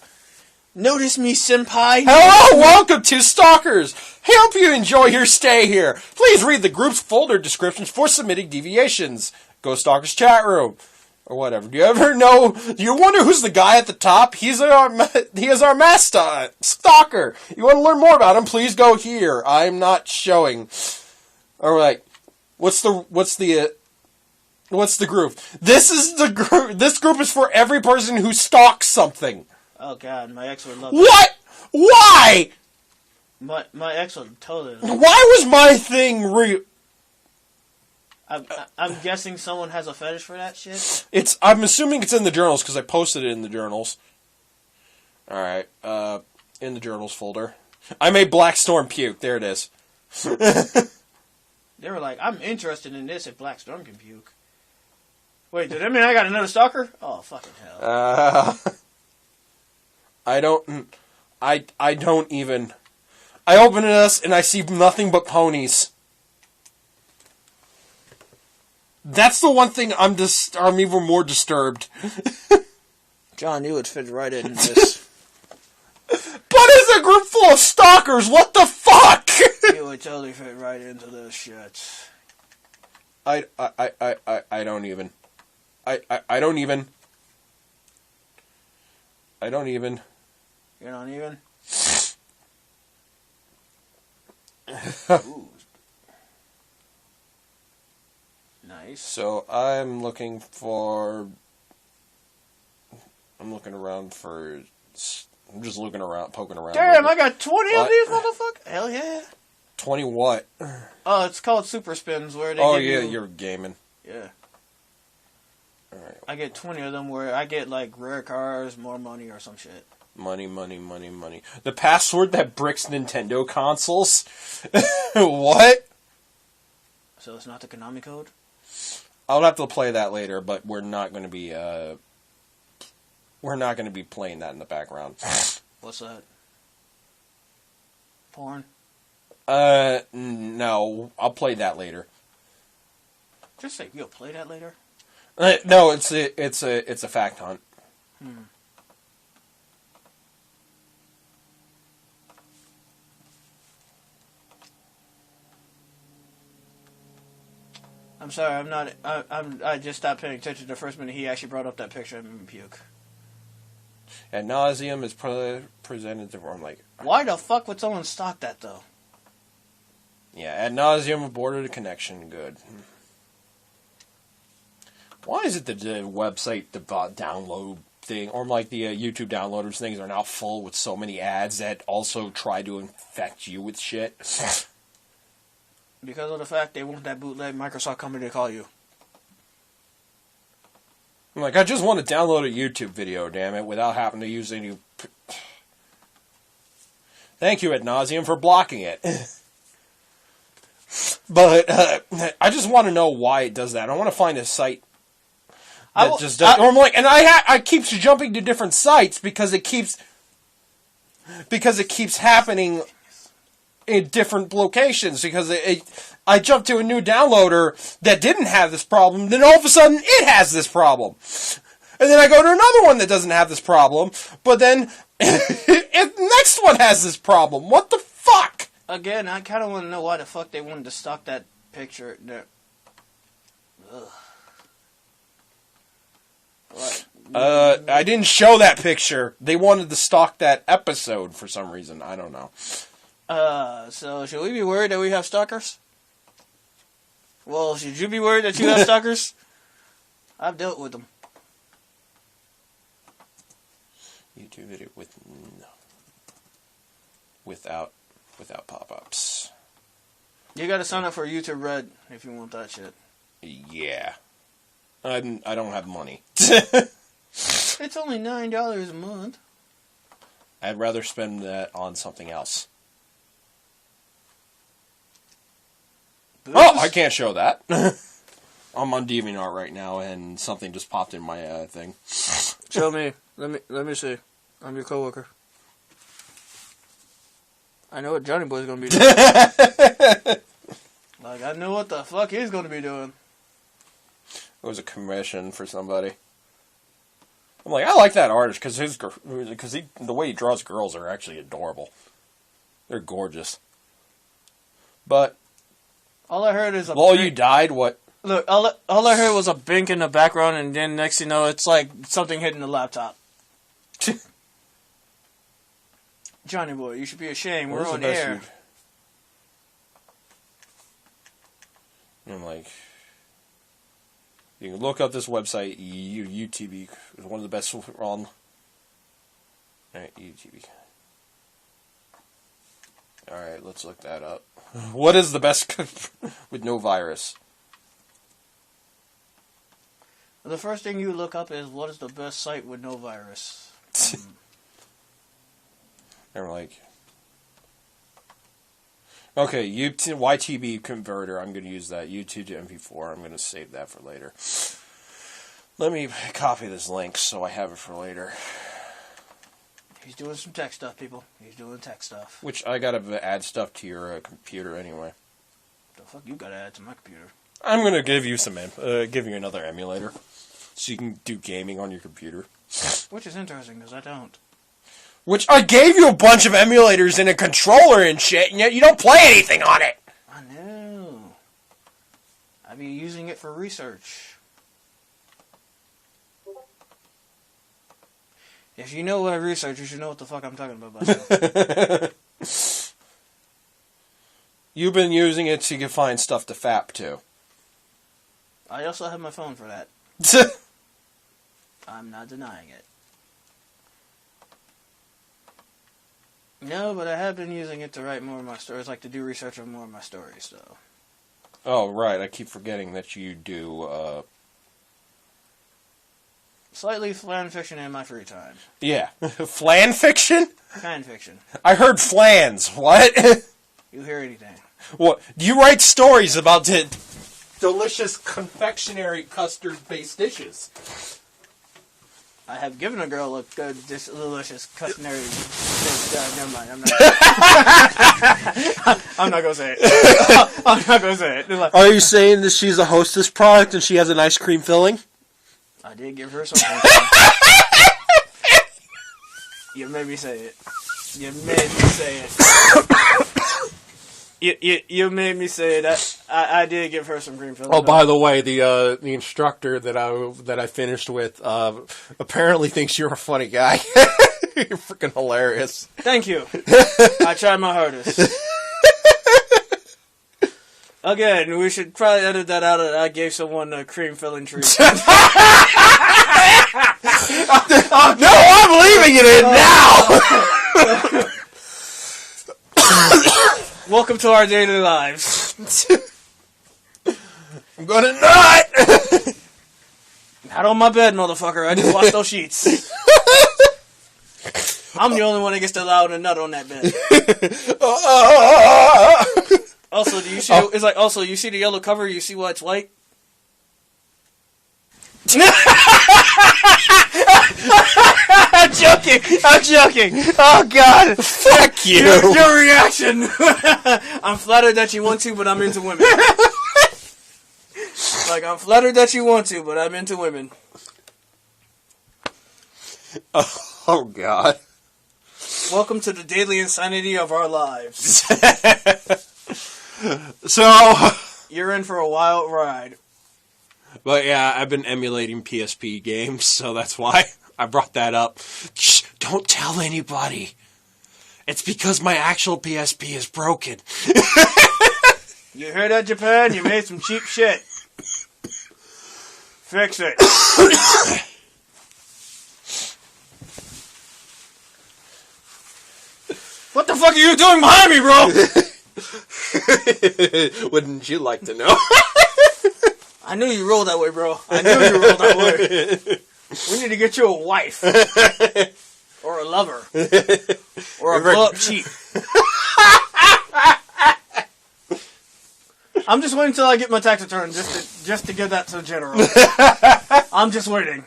Notice me, senpai. Hello, welcome to Stalkers. I hope you enjoy your stay here. Please read the group's folder descriptions for submitting deviations. Go Stalkers chat room. Or whatever. Do you ever know? Do you wonder who's the guy at the top? He is our mascot, Stalker. You want to learn more about him? Please go here. I'm not showing. All right. What's the group? This is the group. This group is for every person who stalks something. Oh god, my ex would love What? Why? My ex would totally love Why was my thing I'm guessing someone has a fetish for that shit. I'm assuming it's in the journals because I posted it in the journals. Alright, in the journals folder. I made Black Storm puke. There it is. They were like, I'm interested in this if Black Storm can puke. Wait, does that mean I got another stalker? Oh, fucking hell. I don't even. I open this and I see nothing but ponies. That's the one thing I'm even more disturbed. John, you would fit right in this. But it's a group full of stalkers. What the fuck? You would totally fit right into this shit. I don't even. I don't even. You're not even? Ooh. Nice. So I'm looking around for. I'm just looking around, poking around. Damn, I got 20 of these motherfuckers. Hell yeah. 20 what? Oh, it's called super spins where they. Oh yeah, you're gaming. Yeah. All right. I get 20 of them where I get like rare cars, more money, or some shit. Money. The password that bricks Nintendo consoles? What? So it's not the Konami code? I'll have to play that later, but we're not going to be playing that in the background. What's that? Porn? No. I'll play that later. Just say you'll play that later? No, it's a fact hunt. I'm sorry, I'm not. I just stopped paying attention the first minute he actually brought up that picture and made me puke. Ad nauseum is presented to. I'm like, why the fuck would someone stock that though? Yeah, ad nauseum aborted a connection. Good. Why is it that the website, the download thing, or like the YouTube downloaders things are now full with so many ads that also try to infect you with shit? Because of the fact they want that bootleg Microsoft company to call you. I'm like, I just want to download a YouTube video, damn it, without having to use any... Thank you, ad nauseum, for blocking it. But I just want to know why it does that. I want to find a site that just does... I'm like, and I keep jumping to different sites because it keeps happening in different locations, because I jumped to a new downloader that didn't have this problem, then all of a sudden it has this problem. And then I go to another one that doesn't have this problem, but then the next one has this problem. What the fuck? Again, I kind of want to know why the fuck they wanted to stock that picture there. Ugh. What? I didn't show that picture. They wanted to stock that episode for some reason. I don't know. So should we be worried that we have stalkers? Well, should you be worried that you have stalkers? I've dealt with them. YouTube video without pop-ups. You gotta sign up for YouTube Red if you want that shit. Yeah. I don't have money. It's only $9 a month. I'd rather spend that on something else. Booze? Oh, I can't show that. I'm on DeviantArt right now, and something just popped in my thing. Show me. Let me see. I'm your coworker. I know what Johnny Boy's gonna be doing. Like, I know what the fuck he's gonna be doing. It was a commission for somebody. I'm like, I like that artist because the way he draws girls are actually adorable. They're gorgeous. But all I heard is a. Well, you died. What? Look, all I heard was a bink in the background, and then next you know, it's like something hitting the laptop. Johnny Boy, you should be ashamed. We're on air. I'm like, you can look up this website. UTB is one of the best on. All right, UTB. All right, let's look that up. What is the best with no virus? The first thing you look up is what is the best site with no virus. And we're like, okay, YTB converter. I'm going to use that. YouTube to MP4. I'm going to save that for later. Let me copy this link so I have it for later. He's doing some tech stuff, people. He's doing tech stuff. Which I got to add stuff to your computer anyway. The fuck you got to add to my computer? I'm going to give you give you another emulator so you can do gaming on your computer. Which is interesting because I don't. Which I gave you a bunch of emulators and a controller and shit, and yet you don't play anything on it. I know. I'd be using it for research. If you know what I research, you should know what the fuck I'm talking about. You've been using it so you can find stuff to fap to. I also have my phone for that. I'm not denying it. No, but I have been using it to write more of my stories, like to do research on more of my stories, though. Oh, right. I keep forgetting that you do, slightly fan fiction in my free time. Yeah. Flan fiction? Fan fiction. I heard flans. What? You hear anything. What? You write stories about delicious confectionery custard-based dishes. I have given a girl a good, delicious culinary. Never mind. I'm not gonna say it. I'm not gonna say it. Like, are you saying that she's a Hostess product and she has an ice cream filling? I did give her something. You made me say it. You made me say it. You made me say it. I did give her some cream filling. Oh, by the way, the instructor that I finished with apparently thinks you're a funny guy. You're freaking hilarious. Thank you. I tried my hardest. Again, we should probably edit that out. I gave someone a cream filling treat. No, I'm leaving it in now. Welcome to our daily lives. I'm gonna nut. Not on my bed, motherfucker. I just washed those sheets. I'm the only one that gets to allow a nut on that bed. Also, do you see? It's like also you see the yellow cover. You see why it's white? I'm joking. Oh God! Fuck you. Your reaction. I'm flattered that you want to, but I'm into women. Like I'm flattered that you want to, but I'm into women. Oh God. Welcome to the daily insanity of our lives. So You're in for a wild ride. But yeah, I've been emulating PSP games, so that's why I brought that up. Shh, don't tell anybody. It's because my actual PSP is broken. You heard that, Japan? You made some cheap shit. Fix it. What the fuck are you doing behind me, bro? Wouldn't you like to know? I knew you rolled that way, bro. I knew you rolled that way. We need to get you a wife. Or a lover. Or a blow-up cheap. I'm just waiting until I get my tax return just to give that to the general. I'm just waiting.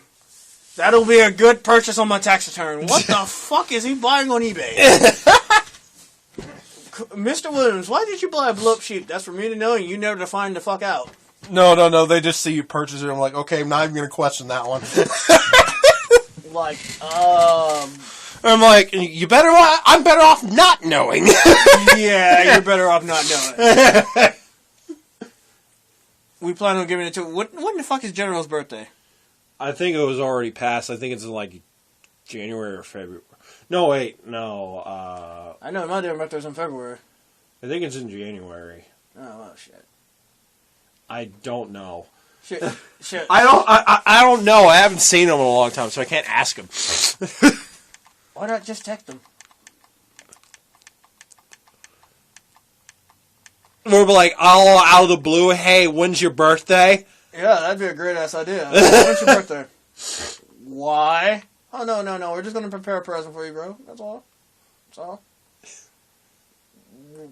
That'll be a good purchase on my tax return. What the fuck is he buying on eBay? Mr. Williams, why did you buy a blow-up sheep? That's for me to know and you never to find the fuck out. No. They just see you purchase it. I'm like, okay, I'm not even going to question that one. Like, I'm like, I'm better off not knowing. yeah, you're better off not knowing. We plan on giving it to... When the fuck is General's birthday? I think it was already passed. I think it's in like January or February. No, wait, no. I know my damn birthday's in February. I think it's in January. Oh, well, shit. I don't know. Shit. I don't know. I haven't seen him in a long time, so I can't ask him. Why not just text him? We're like all out of the blue. Hey, when's your birthday? Yeah, that'd be a great ass idea. When's your birthday? Why? Oh, no. We're just going to prepare a present for you, bro. That's all.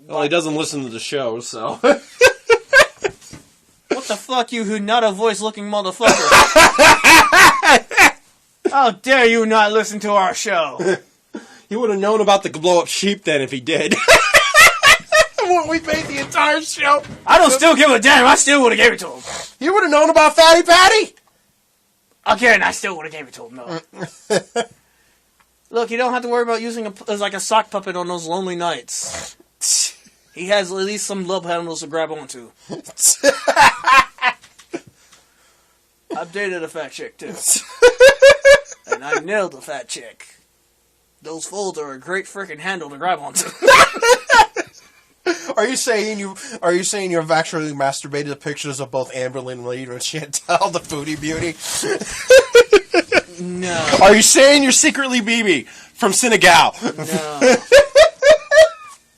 Well, he doesn't listen to the show, so. What the fuck, you who not a voice-looking motherfucker? How dare you not listen to our show? He would have known about the blow-up sheep then if he did. When we made the entire show. I don't still give a damn. I still would have gave it to him. You would have known about Fatty Patty. Again, I still would have gave it to him, though. Look, you don't have to worry about using a sock puppet on those lonely nights. He has at least some love handles to grab onto. I've dated a fat chick, too. And I nailed a fat chick. Those folds are a great freaking handle to grab onto. Are you saying you've actually masturbated to pictures of both Amberlynn Reed and Chantal, the foodie beauty? No. Are you saying you're secretly BB from Senegal? No.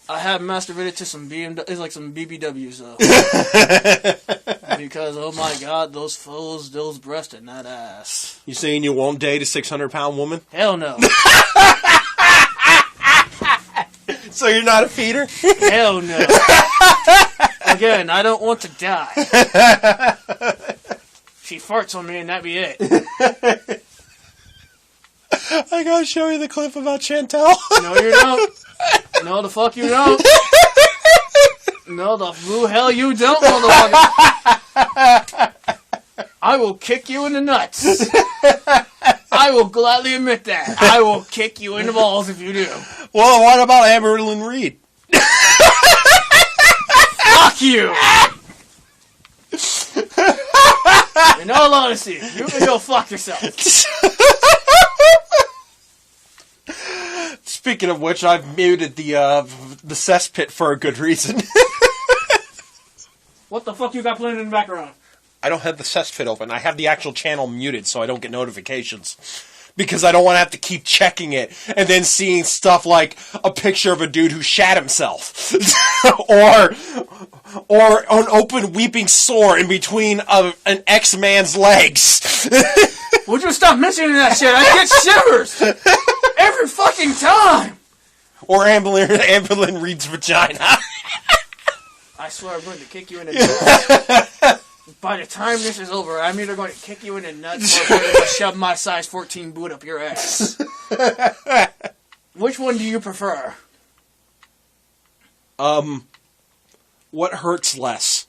I have masturbated to some it's like some BBWs though. Because oh my god, those foes, those breasts and that ass. You saying you won't date a 600-pound woman? Hell no. So you're not a feeder? Hell no. Again, I don't want to die. She farts on me and that be it. I gotta show you the clip about Chantal. No, you don't. No, the fuck you don't. No, the blue hell you don't, motherfucker. I will kick you in the nuts. I will gladly admit that. I will kick you in the balls if you do. Well, what about Amberlynn Reed? Fuck you! In all honesty, you can go fuck yourself. Speaking of which, I've muted the cesspit for a good reason. What the fuck you got playing in the background? I don't have the cesspit open. I have the actual channel muted so I don't get notifications. Because I don't want to have to keep checking it and then seeing stuff like a picture of a dude who shat himself. or an open weeping sore in between an ex-man's legs. Would you stop mentioning that shit? I get shivers every fucking time. Or Amberlynn Reed's vagina. I swear I'm going to kick you in the nuts. By the time this is over, I'm either going to kick you in the nuts or I'm going to shove my size 14 boot up your ass. Which one do you prefer? What hurts less?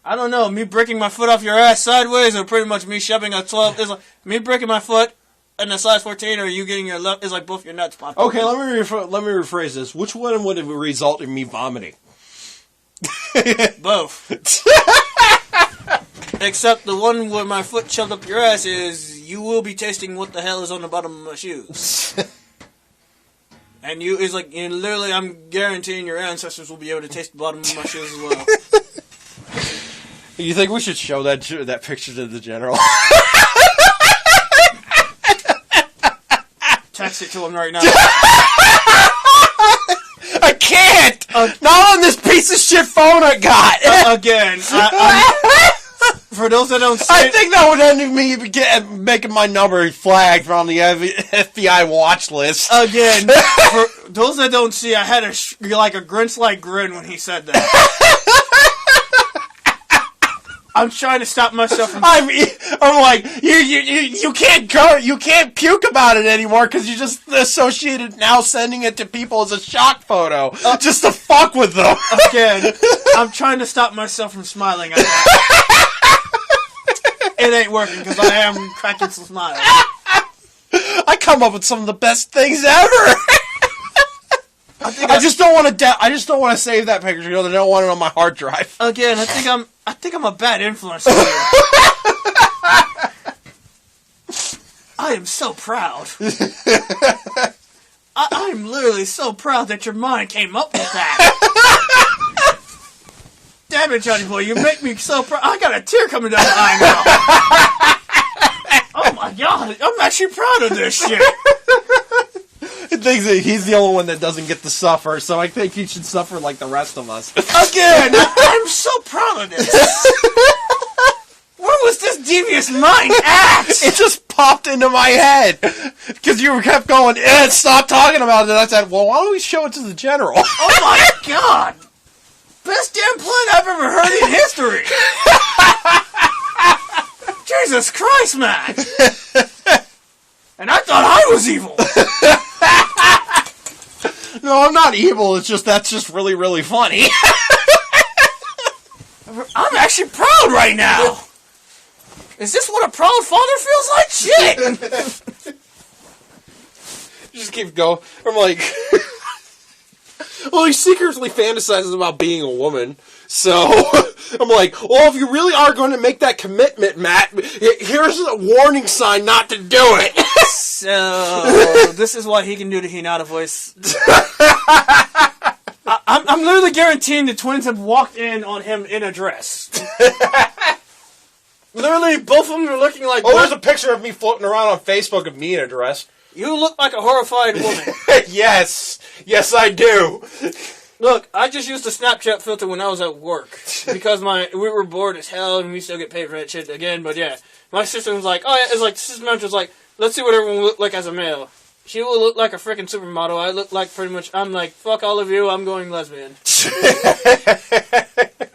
I don't know. Me breaking my foot off your ass sideways, or pretty much me shoving a 12. Is like me breaking my foot in a size 14, or you getting your left? Is like both your nuts popped. Okay, let me rephrase this. Which one would result in me vomiting? Both. Except the one where my foot shoved up your ass is you will be tasting what the hell is on the bottom of my shoes. And literally, I'm guaranteeing your ancestors will be able to taste the bottom of my shoes as well. You think we should show that picture to the general? Text it to him right now. I can't! Not on this piece of shit phone I got! Again, for those that don't see I think that would end up me making my number flagged on the FBI watch list. Again, for those that don't see, I had a Grinch-like grin when he said that. I'm trying to stop myself from... I'm like, you can't go, you can't puke about it anymore because you just associated now sending it to people as a shock photo just to fuck with them. Again, I'm trying to stop myself from smiling at that. It ain't working because I am cracking some smiles. I come up with some of the best things ever. I just don't want to save that picture because I don't want it on my hard drive. Again, I think I'm a bad influence on you. I am so proud. I'm literally so proud that your mind came up with that. Damn it, Johnny boy, you make me so proud. I got a tear coming down the eye now. Oh my god, I'm actually proud of this shit. He thinks that he's the only one that doesn't get to suffer, so I think he should suffer like the rest of us. Again, I'm so proud of this. Where was this devious mind at? It just popped into my head. Because you kept going, stop talking about it. And I said, well, why don't we show it to the general? Oh my god! Best damn plan I've ever heard in history! Jesus Christ, man! And I thought I was evil! No, I'm not evil. It's just, that's just really, really funny. I'm actually proud right now! Is this what a proud father feels like? Shit! Just keep going. I'm like... Well, he secretly fantasizes about being a woman. So, I'm like, well, if you really are going to make that commitment, Matt, here's a warning sign not to do it. So, this is what he can do to Hinata voice. I'm literally guaranteeing the twins have walked in on him in a dress. Literally, both of them are looking like... Oh, there's a picture of me floating around on Facebook of me in a dress. You look like a horrified woman. Yes. Yes, I do. Look, I just used a Snapchat filter when I was at work. Because we were bored as hell and we still get paid for that shit again. But yeah, my sister was like, oh yeah, it's like, sister manager was like, let's see what everyone will look like as a male. She will look like a freaking supermodel. I look like pretty much, I'm like, fuck all of you, I'm going lesbian.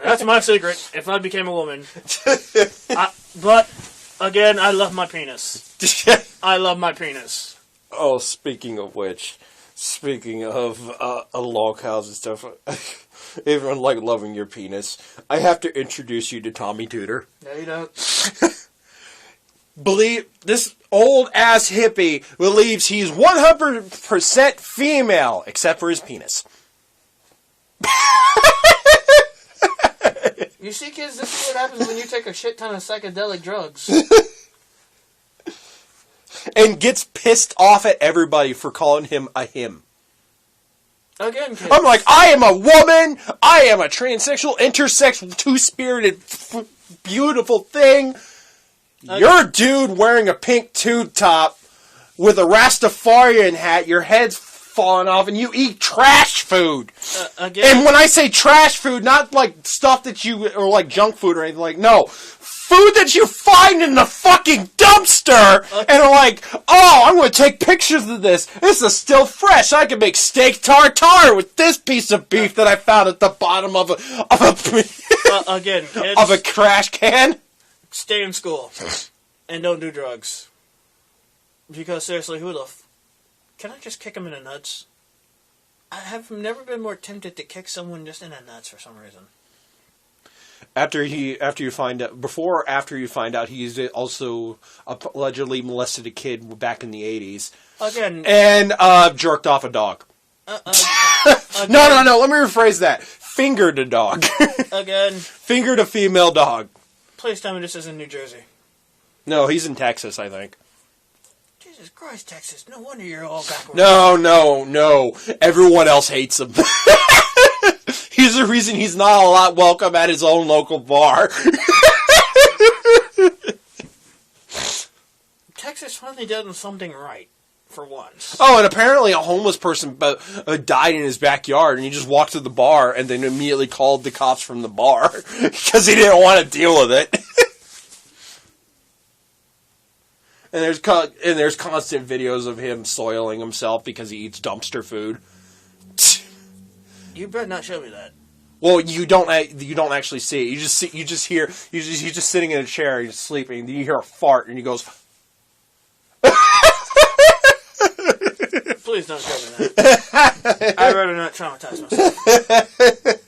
That's my secret, if I became a woman. But, again, I love my penis. I love my penis. Oh, speaking of which, speaking of a log house and stuff, everyone like loving your penis, I have to introduce you to Tommy Tudor. No, you don't. Believe this old ass hippie believes he's 100% female, except for his penis. You see, kids, this is what happens when you take a shit ton of psychedelic drugs. And gets pissed off at everybody for calling him a him. Again, kids. I'm like, I am a woman. I am a transsexual, intersex, two-spirited, beautiful thing. You're a dude wearing a pink tube top with a Rastafarian hat. Your head's falling off, and you eat trash food. Again. And when I say trash food, not like stuff that you, or like junk food or anything, like, no. Food that you find in the fucking dumpster, and are like, oh, I'm going to take pictures of this. This is still fresh. I can make steak tartare with this piece of beef that I found at the bottom of Again, kids, of a trash can. Stay in school and don't do drugs. Because seriously, can I just kick him in the nuts? I have never been more tempted to kick someone just in the nuts for some reason. After you find out he's also allegedly molested a kid back in the 80s. Again. And jerked off a dog. No. Let me rephrase that. Fingered a dog. Again. Fingered a female dog. Please tell me this is in New Jersey. No, he's in Texas, I think. Jesus Christ, Texas. No wonder you're all backwards. No. Everyone else hates him. He's the reason he's not a lot welcome at his own local bar. Texas finally done something right, for once. Oh, and apparently a homeless person died in his backyard, and he just walked to the bar and then immediately called the cops from the bar because he didn't want to deal with it. And there's constant videos of him soiling himself because he eats dumpster food. You better not show me that. Well, you don't actually see it. He's just sitting in a chair, he's sleeping. Then you hear a fart, and he goes. Please don't show me that. I'd rather not traumatize myself.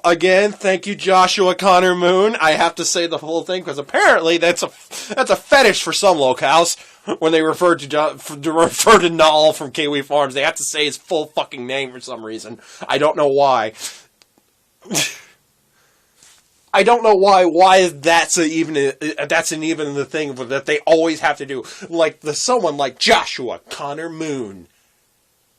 Again, thank you, Joshua Connor Moon. I have to say the whole thing because apparently that's a fetish for some locales. When they refer to Null from Kiwi Farms, they have to say his full fucking name for some reason. I don't know why. I don't know why that's even the thing that they always have to do. Like someone like Joshua Connor Moon.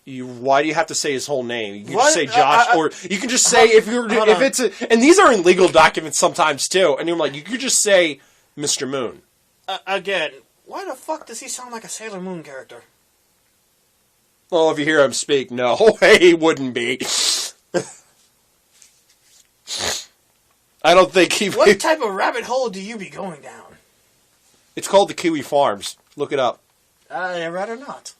Why do you have to say his whole name? You can just say Josh, or you can just say and these are in legal documents sometimes too. And you're like, you could just say Mr. Moon. Again, why the fuck does he sound like a Sailor Moon character? Well, if you hear him speak, no, he wouldn't be. I don't think he. What type of rabbit hole do you be going down? It's called the Kiwi Farms. Look it up. I'd rather not.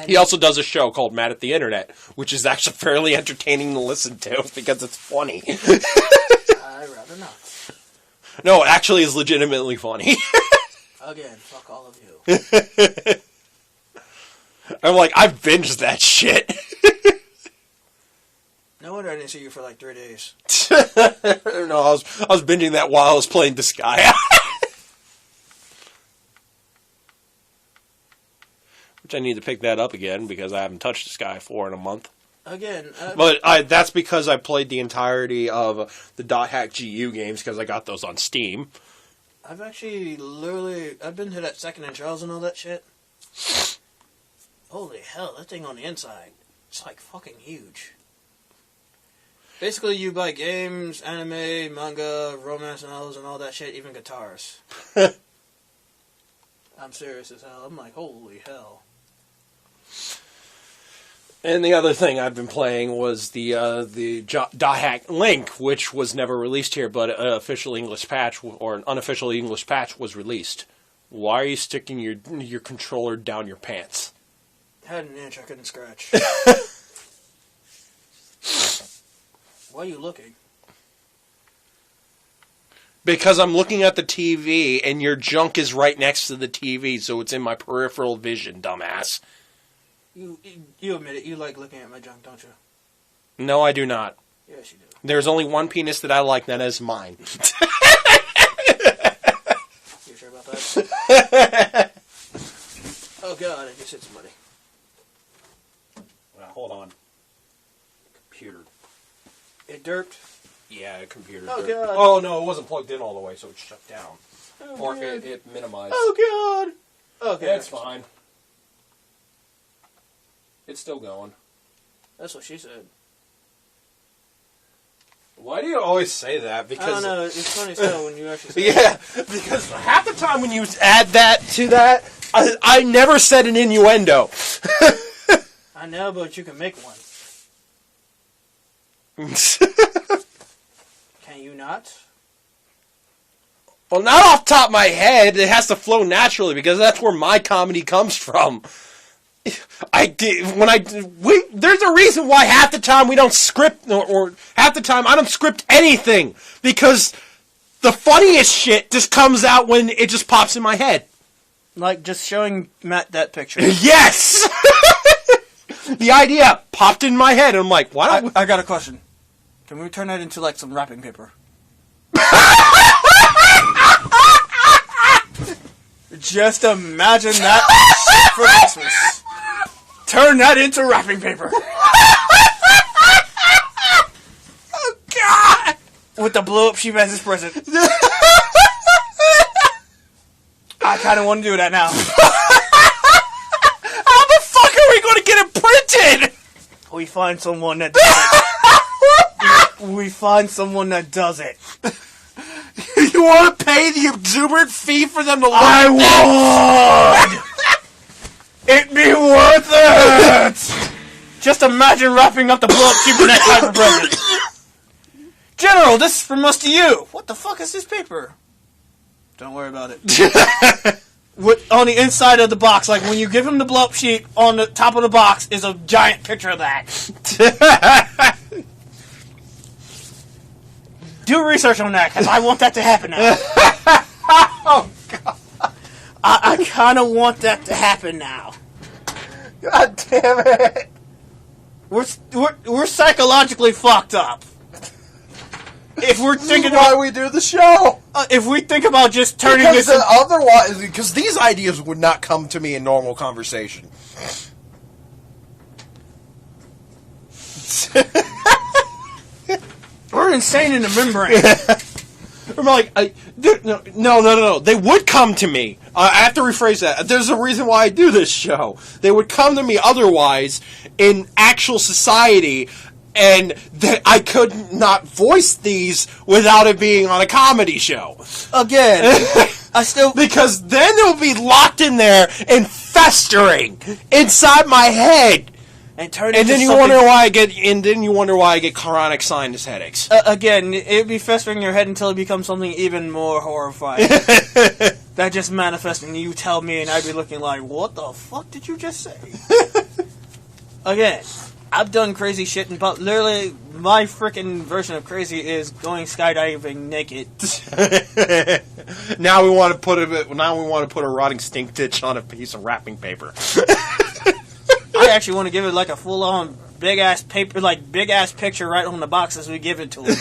He also does a show called Mad at the Internet, which is actually fairly entertaining to listen to because it's funny. I'd rather not. No, it actually is legitimately funny. Again, fuck all of you. I'm like, I've binged that shit. No wonder I didn't see you for like 3 days. No, I was binging that while I was playing Disgaea. Which I need to pick that up again because I haven't touched Disgaea 4 in a month. Again, but that's because I played the entirety of the .hack GU games because I got those on Steam. I've been to that Second and Charles and all that shit. Holy hell, that thing on the inside, it's like fucking huge. Basically, you buy games, anime, manga, romance novels, and all that shit, even guitars. I'm serious as hell. I'm like, holy hell. And the other thing I've been playing was the .hack Link, which was never released here, but an official English patch or an unofficial English patch was released. Why are you sticking your controller down your pants? Had an inch I couldn't scratch. Why are you looking? Because I'm looking at the TV, and your junk is right next to the TV, so it's in my peripheral vision, dumbass. You admit it. You like looking at my junk, don't you? No, I do not. Yes, you do. There's only one penis that I like, that is mine. You sure about that? Oh, God, I just hit somebody. Well, hold on. computer. It derped. Yeah, computer. Oh, derped. God. Oh no, it wasn't plugged in all the way, so it shut down. Oh, Or God. it minimized. Oh, God. Okay. It's fine. It's still going. That's what she said. Why do you always say that? I Because don't know. It's funny still when you actually say yeah, because half the time when you add that to that, I never said an innuendo. I know, but you can make one. Can you not? Well, not off the top of my head. It has to flow naturally because that's where my comedy comes from. There's a reason why half the time we don't script, or half the time I don't script anything, because the funniest shit just comes out when it just pops in my head. Like just showing Matt that picture. Yes! The idea popped in my head, and I'm like, why don't I got a question. Can we turn that into like some wrapping paper? Just imagine that shit for Christmas. Turn that into wrapping paper. Oh, God! With the blow up sheep as his present. I kind of want to do that now. How the fuck are we going to get it printed? We find someone that does it. We find someone that does it. You want to pay the exuberant fee for them to look I would! It'd be worth it! Just imagine wrapping up the blow-up sheep in that type of present. General, this is from us to you. What the fuck is this paper? Don't worry about it. On the inside of the box, like when you give him the blow-up sheet, on the top of the box is a giant picture of that. Do research on that, because I want that to happen now. Oh, God. I kind of want that to happen now. God damn it. We're psychologically fucked up. If we're thinking why about, we do the show. if we think about just turning Because this, otherwise, because these ideas would not come to me in normal conversation. we're insane in the membrane. I'm like, no. They would come to me. I have to rephrase that. There's a reason why I do this show. They would come to me otherwise in actual society, and I could not voice these without it being on a comedy show. Again, I still Because then it would be locked in there and festering inside my head. and turn And into then you something- wonder why I get chronic sinus headaches. Again, it'd be festering in your head until it becomes something even more horrifying. That just manifests and you tell me, and I'd be looking like, what the fuck did you just say? Again, I've done crazy shit, but literally, my freaking version of crazy is going skydiving naked. Now we want to put a rotting stink ditch on a piece of wrapping paper. I actually want to give it like a full-on big-ass paper, like big-ass picture right on the box as we give it to him.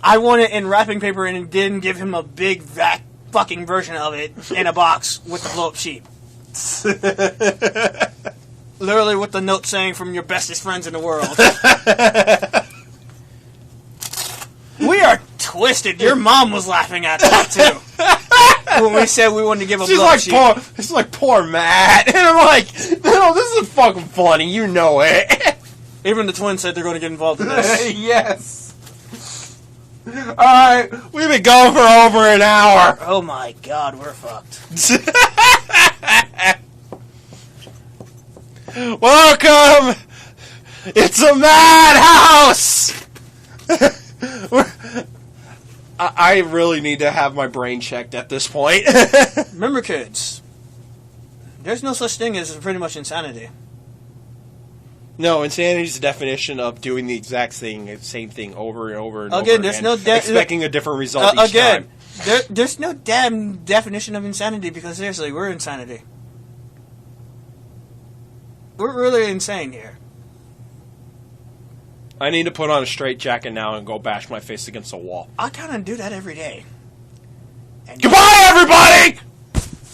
I want it in wrapping paper and then give him a big fucking version of it in a box with the blow-up sheet. Literally with the note saying from your bestest friends in the world. We are twisted. Your mom was laughing at that too. When we said we wanted to give a She's blow-up like, sheet. it's like, poor Matt. And I'm like, no, this is fucking funny. You know it. Even the twins said they're going to get involved in this. Yes. Alright, we've been going for over an hour. Oh my god, we're fucked. Welcome! It's a madhouse! I really need to have my brain checked at this point. Remember, kids, there's no such thing as pretty much insanity. No, insanity is the definition of doing the exact same thing over and over and Again, over there's again, no expecting a different result each again, time. there's no damn definition of insanity because seriously, we're insanity. We're really insane here. I need to put on a straight jacket now and go bash my face against the wall. I kind of do that every day. And Goodbye, everybody!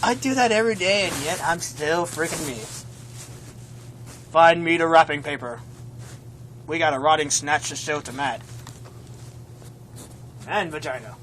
I do that every day, and yet I'm still freaking me. Find me the wrapping paper. we got a rotting snatch to show to Matt. And vagina.